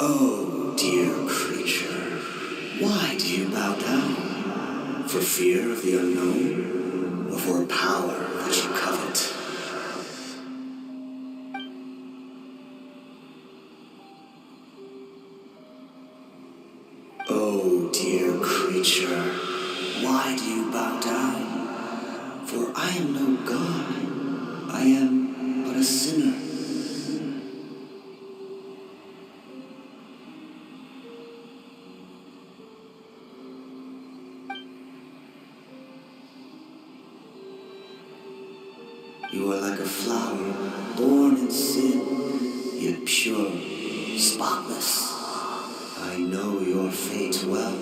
Oh, dear creature, why do you bow down? For fear of the unknown? Or for a power that you covet? Oh, dear creature, why do you bow down? For I am no god. I am but a sinner. You are like a flower, born in sin, yet pure, spotless. I know your fate well.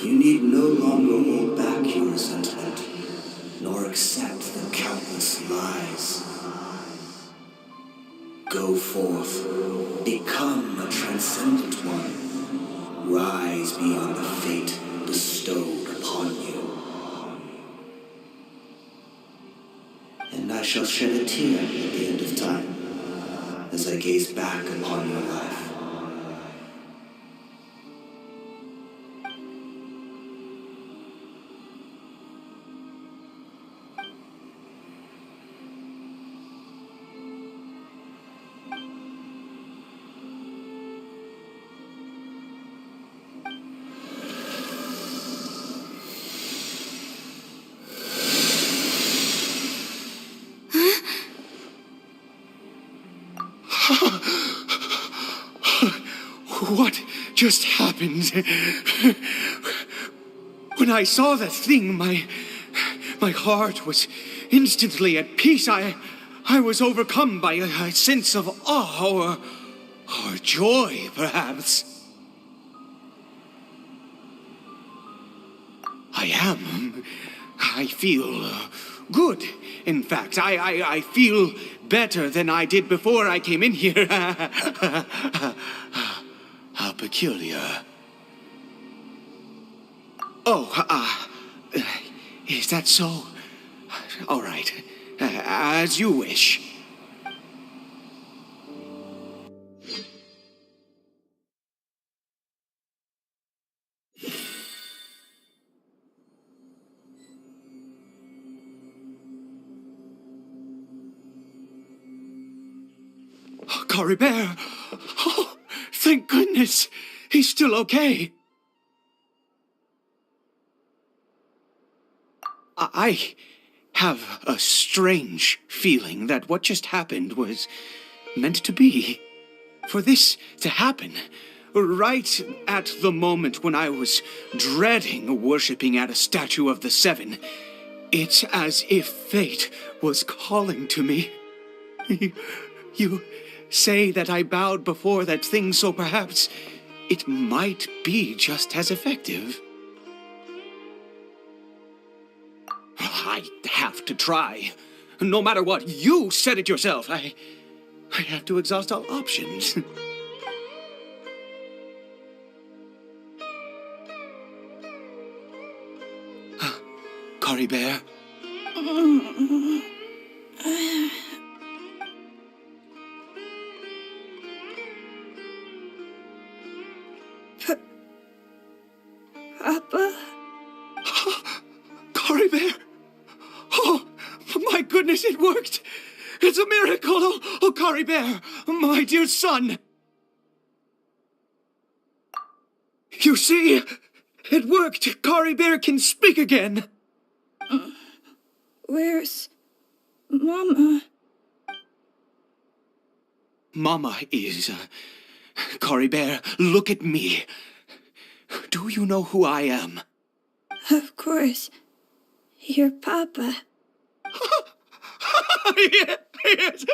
You need no longer hold back your resentment, nor accept the countless lies. Go forth, become a transcendent one. Rise beyond the fate bestowed upon you. And I shall shed a tear at the end of time, as I gaze back upon your life. What just happened? When I saw that thing, my heart was instantly at peace. I was overcome by a sense of awe or joy, perhaps. I feel good. In fact, I feel better than I did before I came in here. How peculiar. Oh, is that so? All right, as you wish. Caribert! Oh, thank goodness! He's still okay. I have a strange feeling that what just happened was meant to be. For this to happen, right at the moment when I was dreading worshipping at a statue of the Seven, it's as if fate was calling to me. You say that I bowed before that thing, so perhaps it might be just as effective. I have to try. No matter what, you said it yourself. I have to exhaust all options. Caribert? Papa? Caribert! Oh, my goodness, it worked! It's a miracle! Oh, Caribert, my dear son! You see, it worked! Caribert can speak again! Where's Mama? Mama is... Caribert, look at me. Do you know who I am? Of course. Your papa. Yes.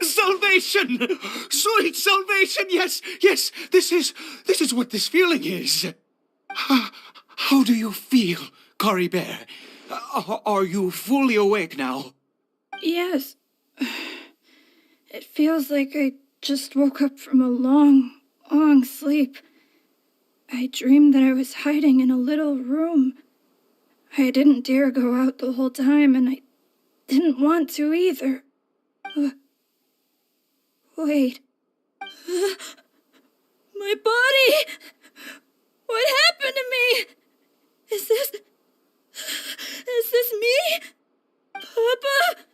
Salvation! Sweet salvation! Yes, yes, this is what this feeling is. How do you feel, Cory Bear? Are you fully awake now? Yes. It feels like I just woke up from a long, long sleep. I dreamed that I was hiding in a little room. I didn't dare go out the whole time, and I didn't want to either. Wait. My body! What happened to me? Is this me? Papa?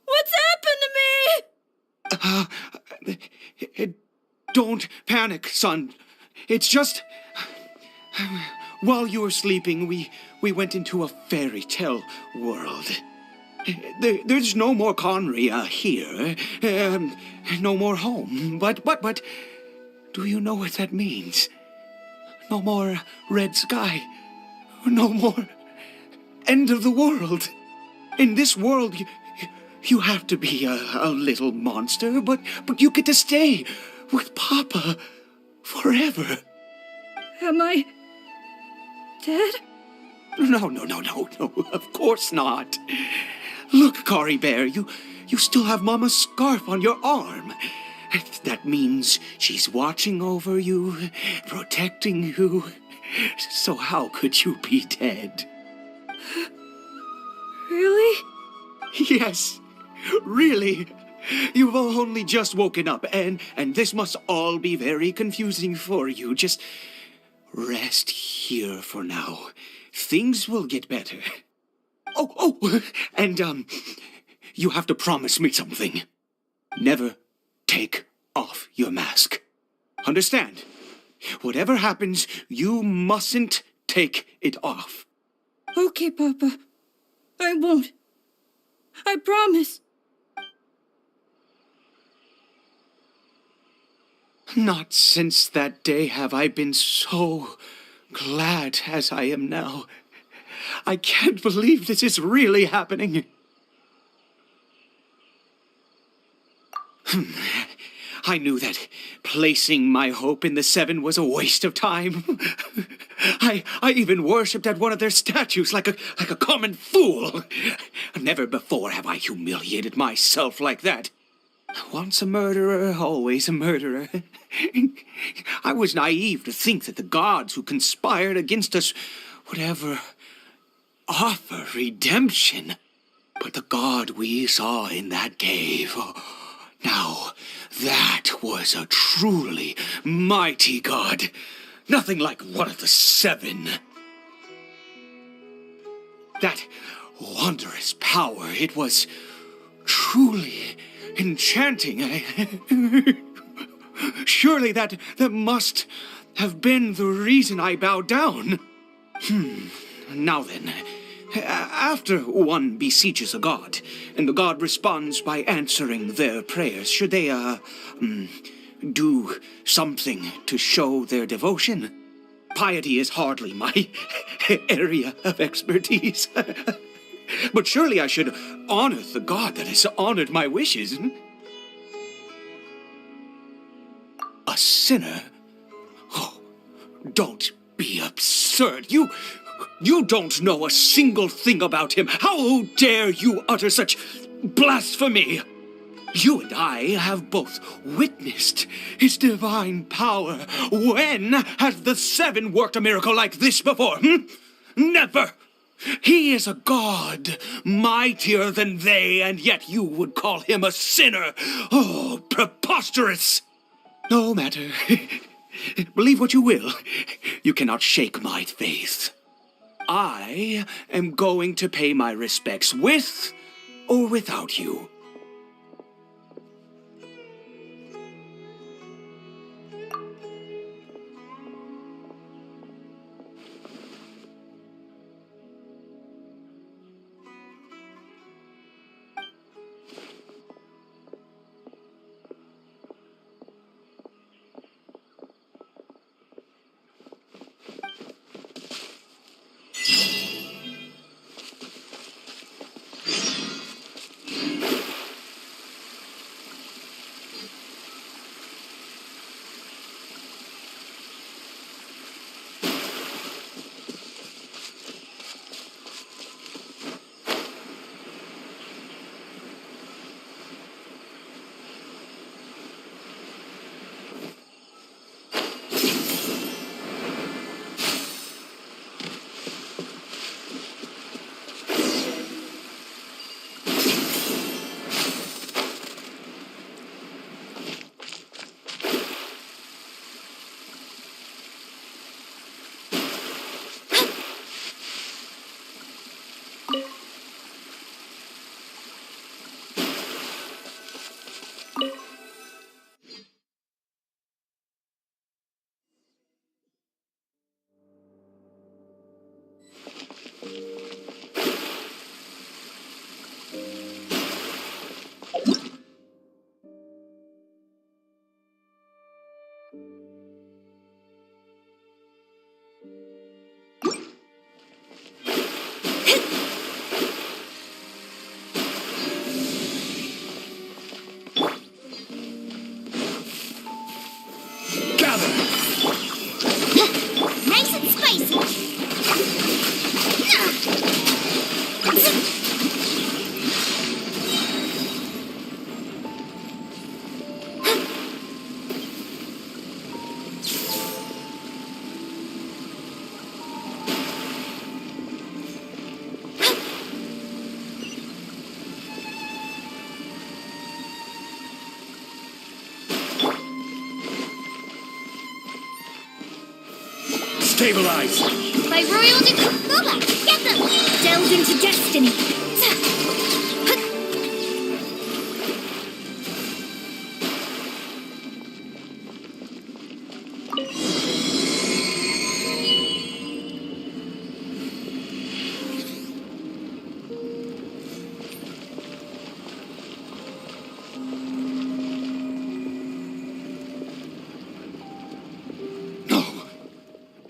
What's happened to me? Don't panic, son. It's just... While you were sleeping, we went into a fairy tale world. There's no more Conria here. No more home. But, do you know what that means? No more red sky. No more end of the world. In this world, you have to be a little monster, but you get to stay with Papa forever. Am I dead? No, of course not. Look, Cory Bear, you still have Mama's scarf on your arm. That means she's watching over you, protecting you. So how could you be dead? Really? Yes, really. You've only just woken up, and this must all be very confusing for you. Just rest here for now. Things will get better. Oh, and, you have to promise me something. Never take off your mask. Understand? Whatever happens, you mustn't take it off. Okay, Papa. I won't. I promise. Not since that day have I been so glad as I am now. I can't believe this is really happening. I knew that placing my hope in the Seven was a waste of time. I even worshipped at one of their statues like a common fool. Never before have I humiliated myself like that. Once a murderer, always a murderer. I was naive to think that the gods who conspired against us would ever offer redemption. But the God we saw in that cave, now that was a truly mighty God. Nothing like one of the Seven. That wondrous power, it was truly enchanting. Surely that must have been the reason I bowed down. Now then, after one beseeches a god, and the god responds by answering their prayers, should they, do something to show their devotion? Piety is hardly my area of expertise. But surely I should honor the god that has honored my wishes. A sinner? Oh, don't be absurd. You don't know a single thing about him. How dare you utter such blasphemy? You and I have both witnessed his divine power. When has the Seven worked a miracle like this before? Never! He is a god, mightier than they, and yet you would call him a sinner. Oh, preposterous! No matter. Believe what you will. You cannot shake my faith. I am going to pay my respects with or without you. Nice and spicy. Stabilize! By Royal Decuma! Get them! Delve into destiny.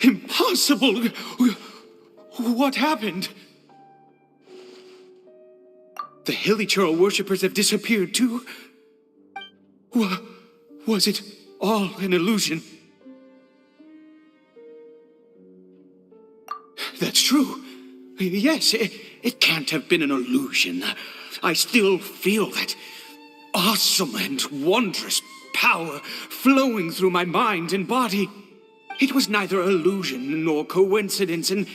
Impossible! What happened? The Hilichurl worshippers have disappeared too? Was it all an illusion? That's true. Yes, it can't have been an illusion. I still feel that awesome and wondrous power flowing through my mind and body. It was neither illusion nor coincidence, and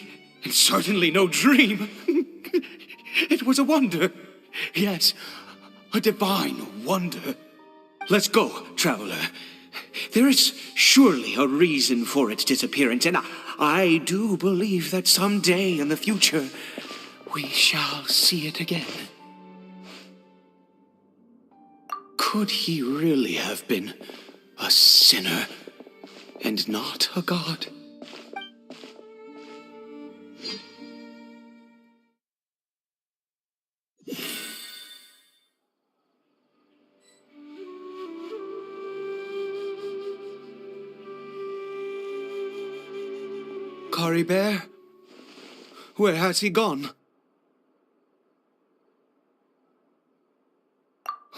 certainly no dream. It was a wonder. Yes, a divine wonder. Let's go, traveler. There is surely a reason for its disappearance, and I do believe that someday in the future, we shall see it again. Could he really have been a sinner and not a god? Cory Bear? Where has he gone?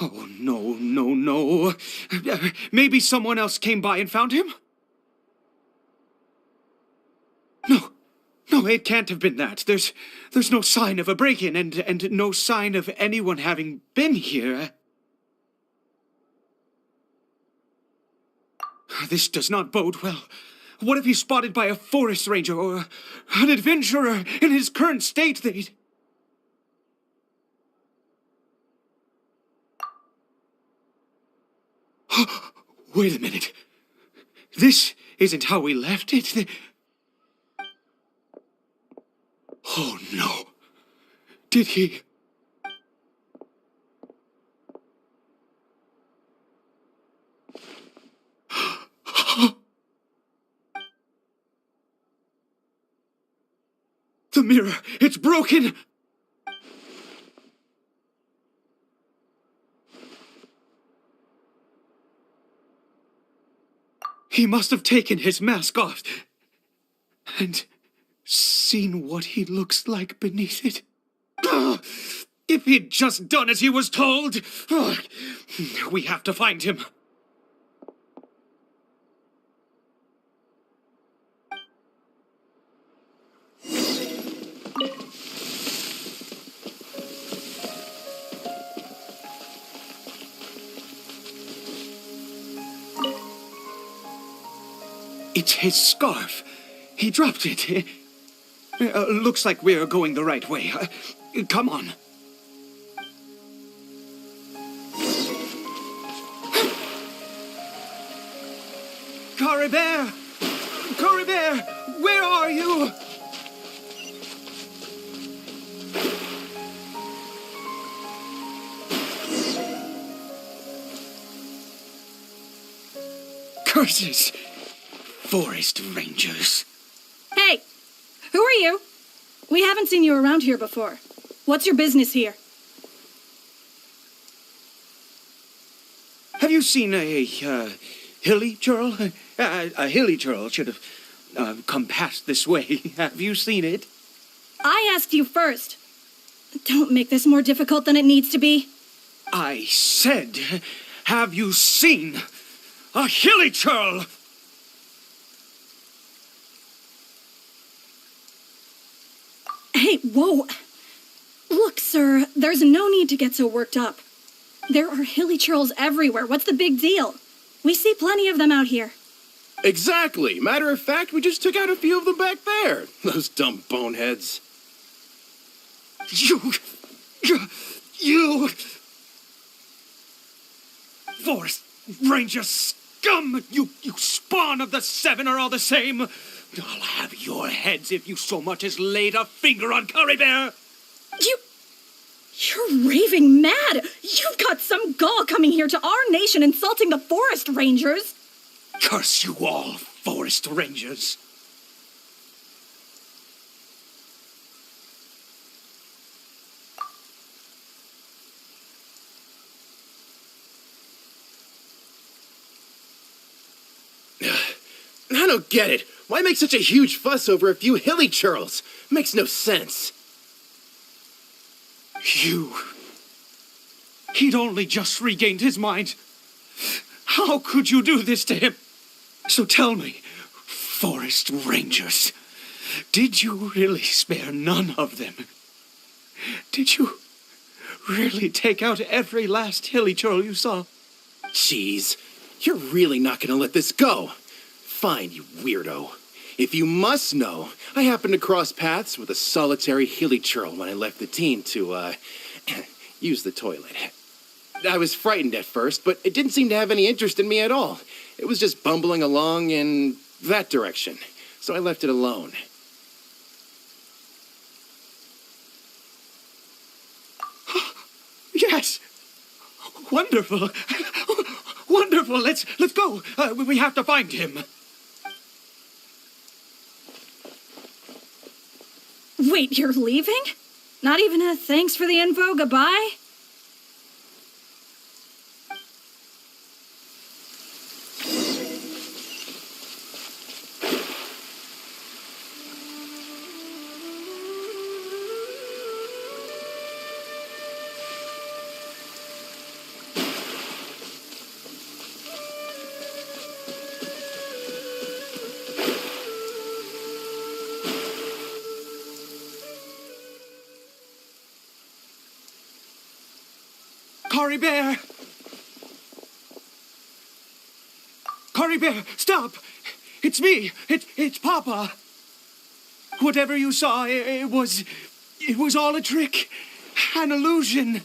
Oh, no. Maybe someone else came by and found him? No, it can't have been that. There's no sign of a break-in and no sign of anyone having been here. This does not bode well. What if he's spotted by a forest ranger or an adventurer in his current state? They'd... Wait a minute. This isn't how we left it. Oh, no. Did he... The mirror, it's broken! He must have taken his mask off and seen what he looks like beneath it. If he'd just done as he was told! We have to find him. It's his scarf. He dropped it. Looks like we're going the right way. Come on. Cory Bear! Cory Bear! Where are you? Curses! Forest rangers. Hey! Who are you? We haven't seen you around here before. What's your business here? Have you seen a Hilichurl? A Hilichurl should have come past this way. Have you seen it? I asked you first. Don't make this more difficult than it needs to be. I said, have you seen a Hilichurl? Whoa! Look, sir, there's no need to get so worked up. There are hilly churls everywhere. What's the big deal? We see plenty of them out here. Exactly. Matter of fact, we just took out a few of them back there. Those dumb boneheads. You... Forest Ranger scum! You spawn of the Seven are all the same! I'll have your heads if you so much as laid a finger on Curry Bear! You're raving mad! You've got some gall coming here to our nation insulting the Forest Rangers! Curse you all, Forest Rangers! I don't get it. Why make such a huge fuss over a few hilly churls? Makes no sense. He'd only just regained his mind. How could you do this to him? So tell me, Forest Rangers, did you really spare none of them? Did you really take out every last hilly churl you saw? Jeez, you're really not gonna let this go. Fine, you weirdo. If you must know, I happened to cross paths with a solitary hilly churl when I left the team to, use the toilet. I was frightened at first, but it didn't seem to have any interest in me at all. It was just bumbling along in that direction, so I left it alone. Yes! Wonderful! Wonderful! Let's go! We have to find him! Wait, you're leaving? Not even a thanks for the info, goodbye? Curry Bear! Curry Bear, stop! It's me! It's Papa! Whatever you saw, it was all a trick. An illusion.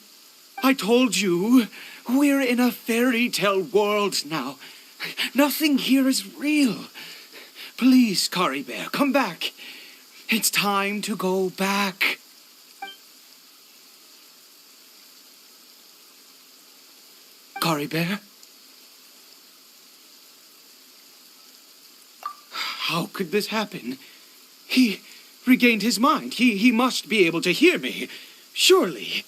I told you, we're in a fairy tale world now. Nothing here is real. Please, Curry Bear, come back. It's time to go back. Curry Bear? How could this happen? He regained his mind. He must be able to hear me. Surely.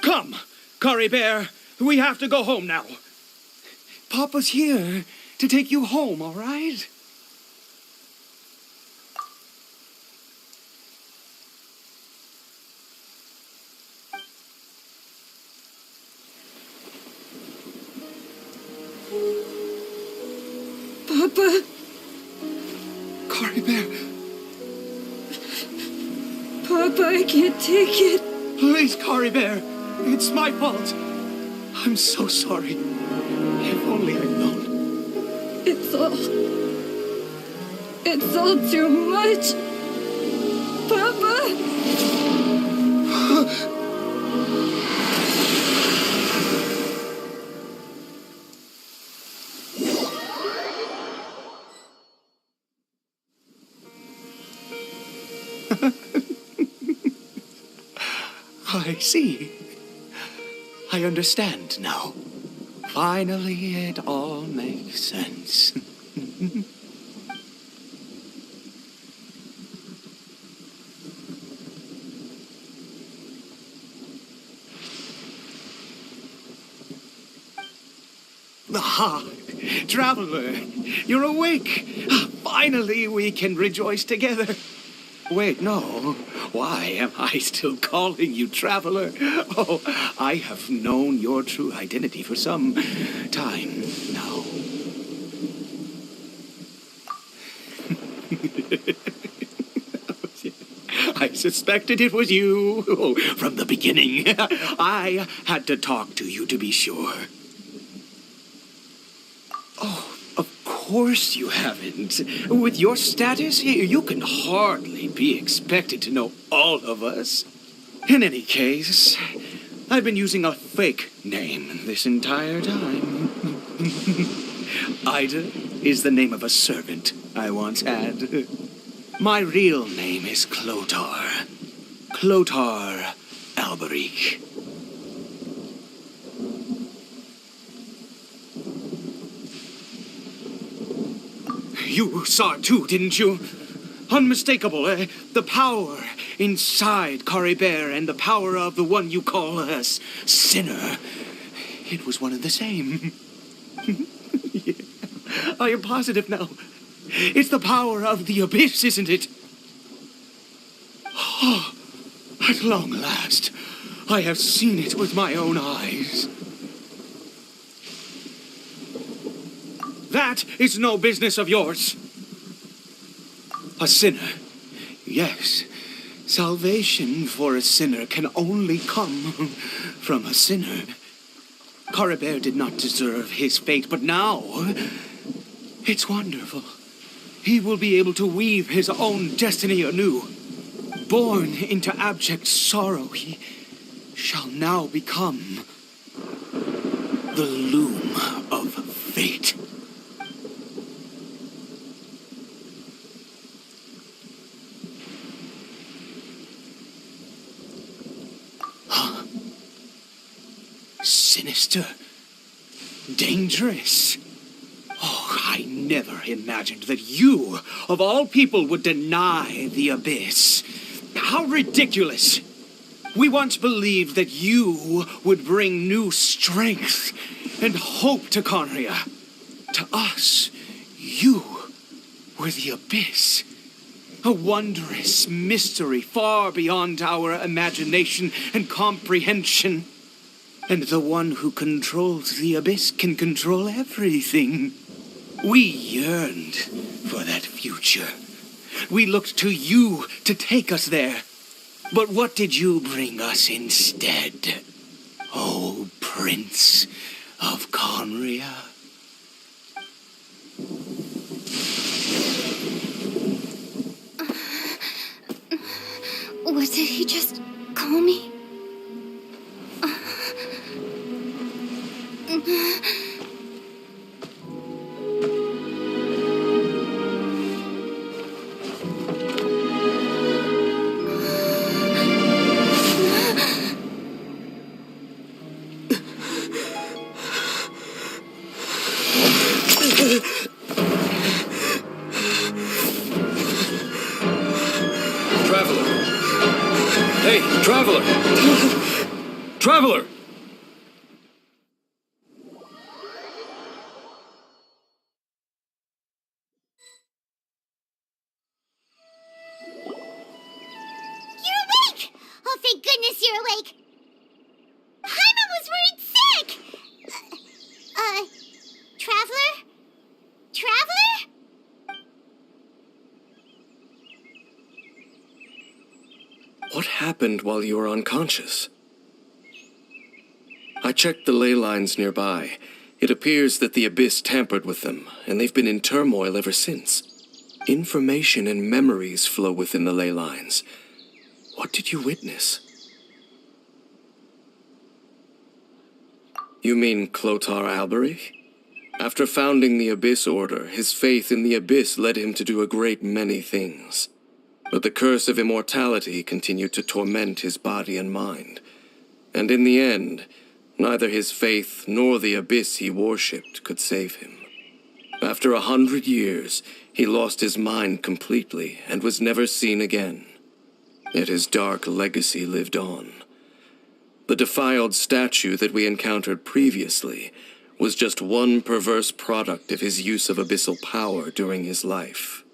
Come, Curry Bear. We have to go home now. Papa's here to take you home, all right? Papa? Curry Bear, Papa, I can't take it. please, Curry Bear. It's my fault. I'm so sorry. If only I'd known. It's all too much. Papa? I see. I understand now. Finally, it all makes sense. Ah, Traveler, you're awake. Finally, we can rejoice together. Wait, no. Why am I still calling you Traveler? Oh, I have known your true identity for some time now. I suspected it was you from the beginning. I had to talk to you to be sure. Oh, of course you haven't. With your status, you can hardly be expected to know all of us. In any case, I've been using a fake name this entire time. Ida is the name of a servant I once had. My real name is Clotar. Clotar Alberic. You saw it too, didn't you? Unmistakable, the power inside Caribert and the power of the one you call a sinner. It was one and the same. Yeah. I am positive now. It's the power of the abyss, isn't it? Oh, at long last, I have seen it with my own eyes. That is no business of yours. A sinner. Yes, salvation for a sinner can only come from a sinner. Caribert did not deserve his fate, but now it's wonderful. He will be able to weave his own destiny anew. Born into abject sorrow, he shall now become the loom of fate. Sinister. Dangerous. Oh, I never imagined that you, of all people, would deny the abyss. How ridiculous. We once believed that you would bring new strength and hope to Conria. To us, you were the abyss. A wondrous mystery far beyond our imagination and comprehension. And the one who controls the abyss can control everything. We yearned for that future. We looked to you to take us there. But what did you bring us instead? Oh, Prince of Conria. What did he just call me? Traveler! Hey, Traveler! Traveler! You're awake! Oh, thank goodness you're awake! Hyman was worried sick! Traveler? Traveler? What happened while you were unconscious? I checked the ley lines nearby. It appears that the abyss tampered with them, and they've been in turmoil ever since. Information and memories flow within the ley lines. What did you witness? You mean Clotar Alberic? After founding the Abyss Order, his faith in the Abyss led him to do a great many things. But the curse of immortality continued to torment his body and mind. And in the end, neither his faith nor the Abyss he worshipped could save him. After 100 years, he lost his mind completely and was never seen again. Yet his dark legacy lived on. The defiled statue that we encountered previously was just one perverse product of his use of abyssal power during his life.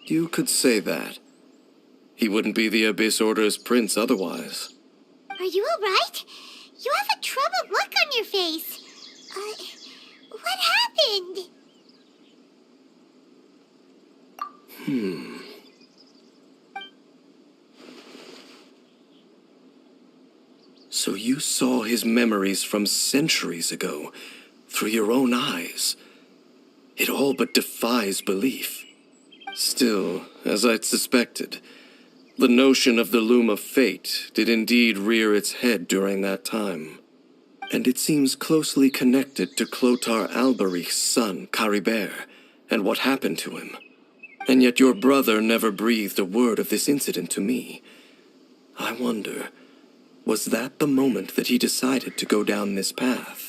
You could say that. He wouldn't be the Abyss Order's prince otherwise. Are you alright? You have a troubled look on your face. What happened? his memories from centuries ago through your own eyes. It all but defies belief. Still, as I'd suspected, the notion of the loom of fate did indeed rear its head during that time. And it seems closely connected to Clotar Alberich's son, Caribert, and what happened to him. And yet your brother never breathed a word of this incident to me. I wonder, was that the moment that he decided to go down this path?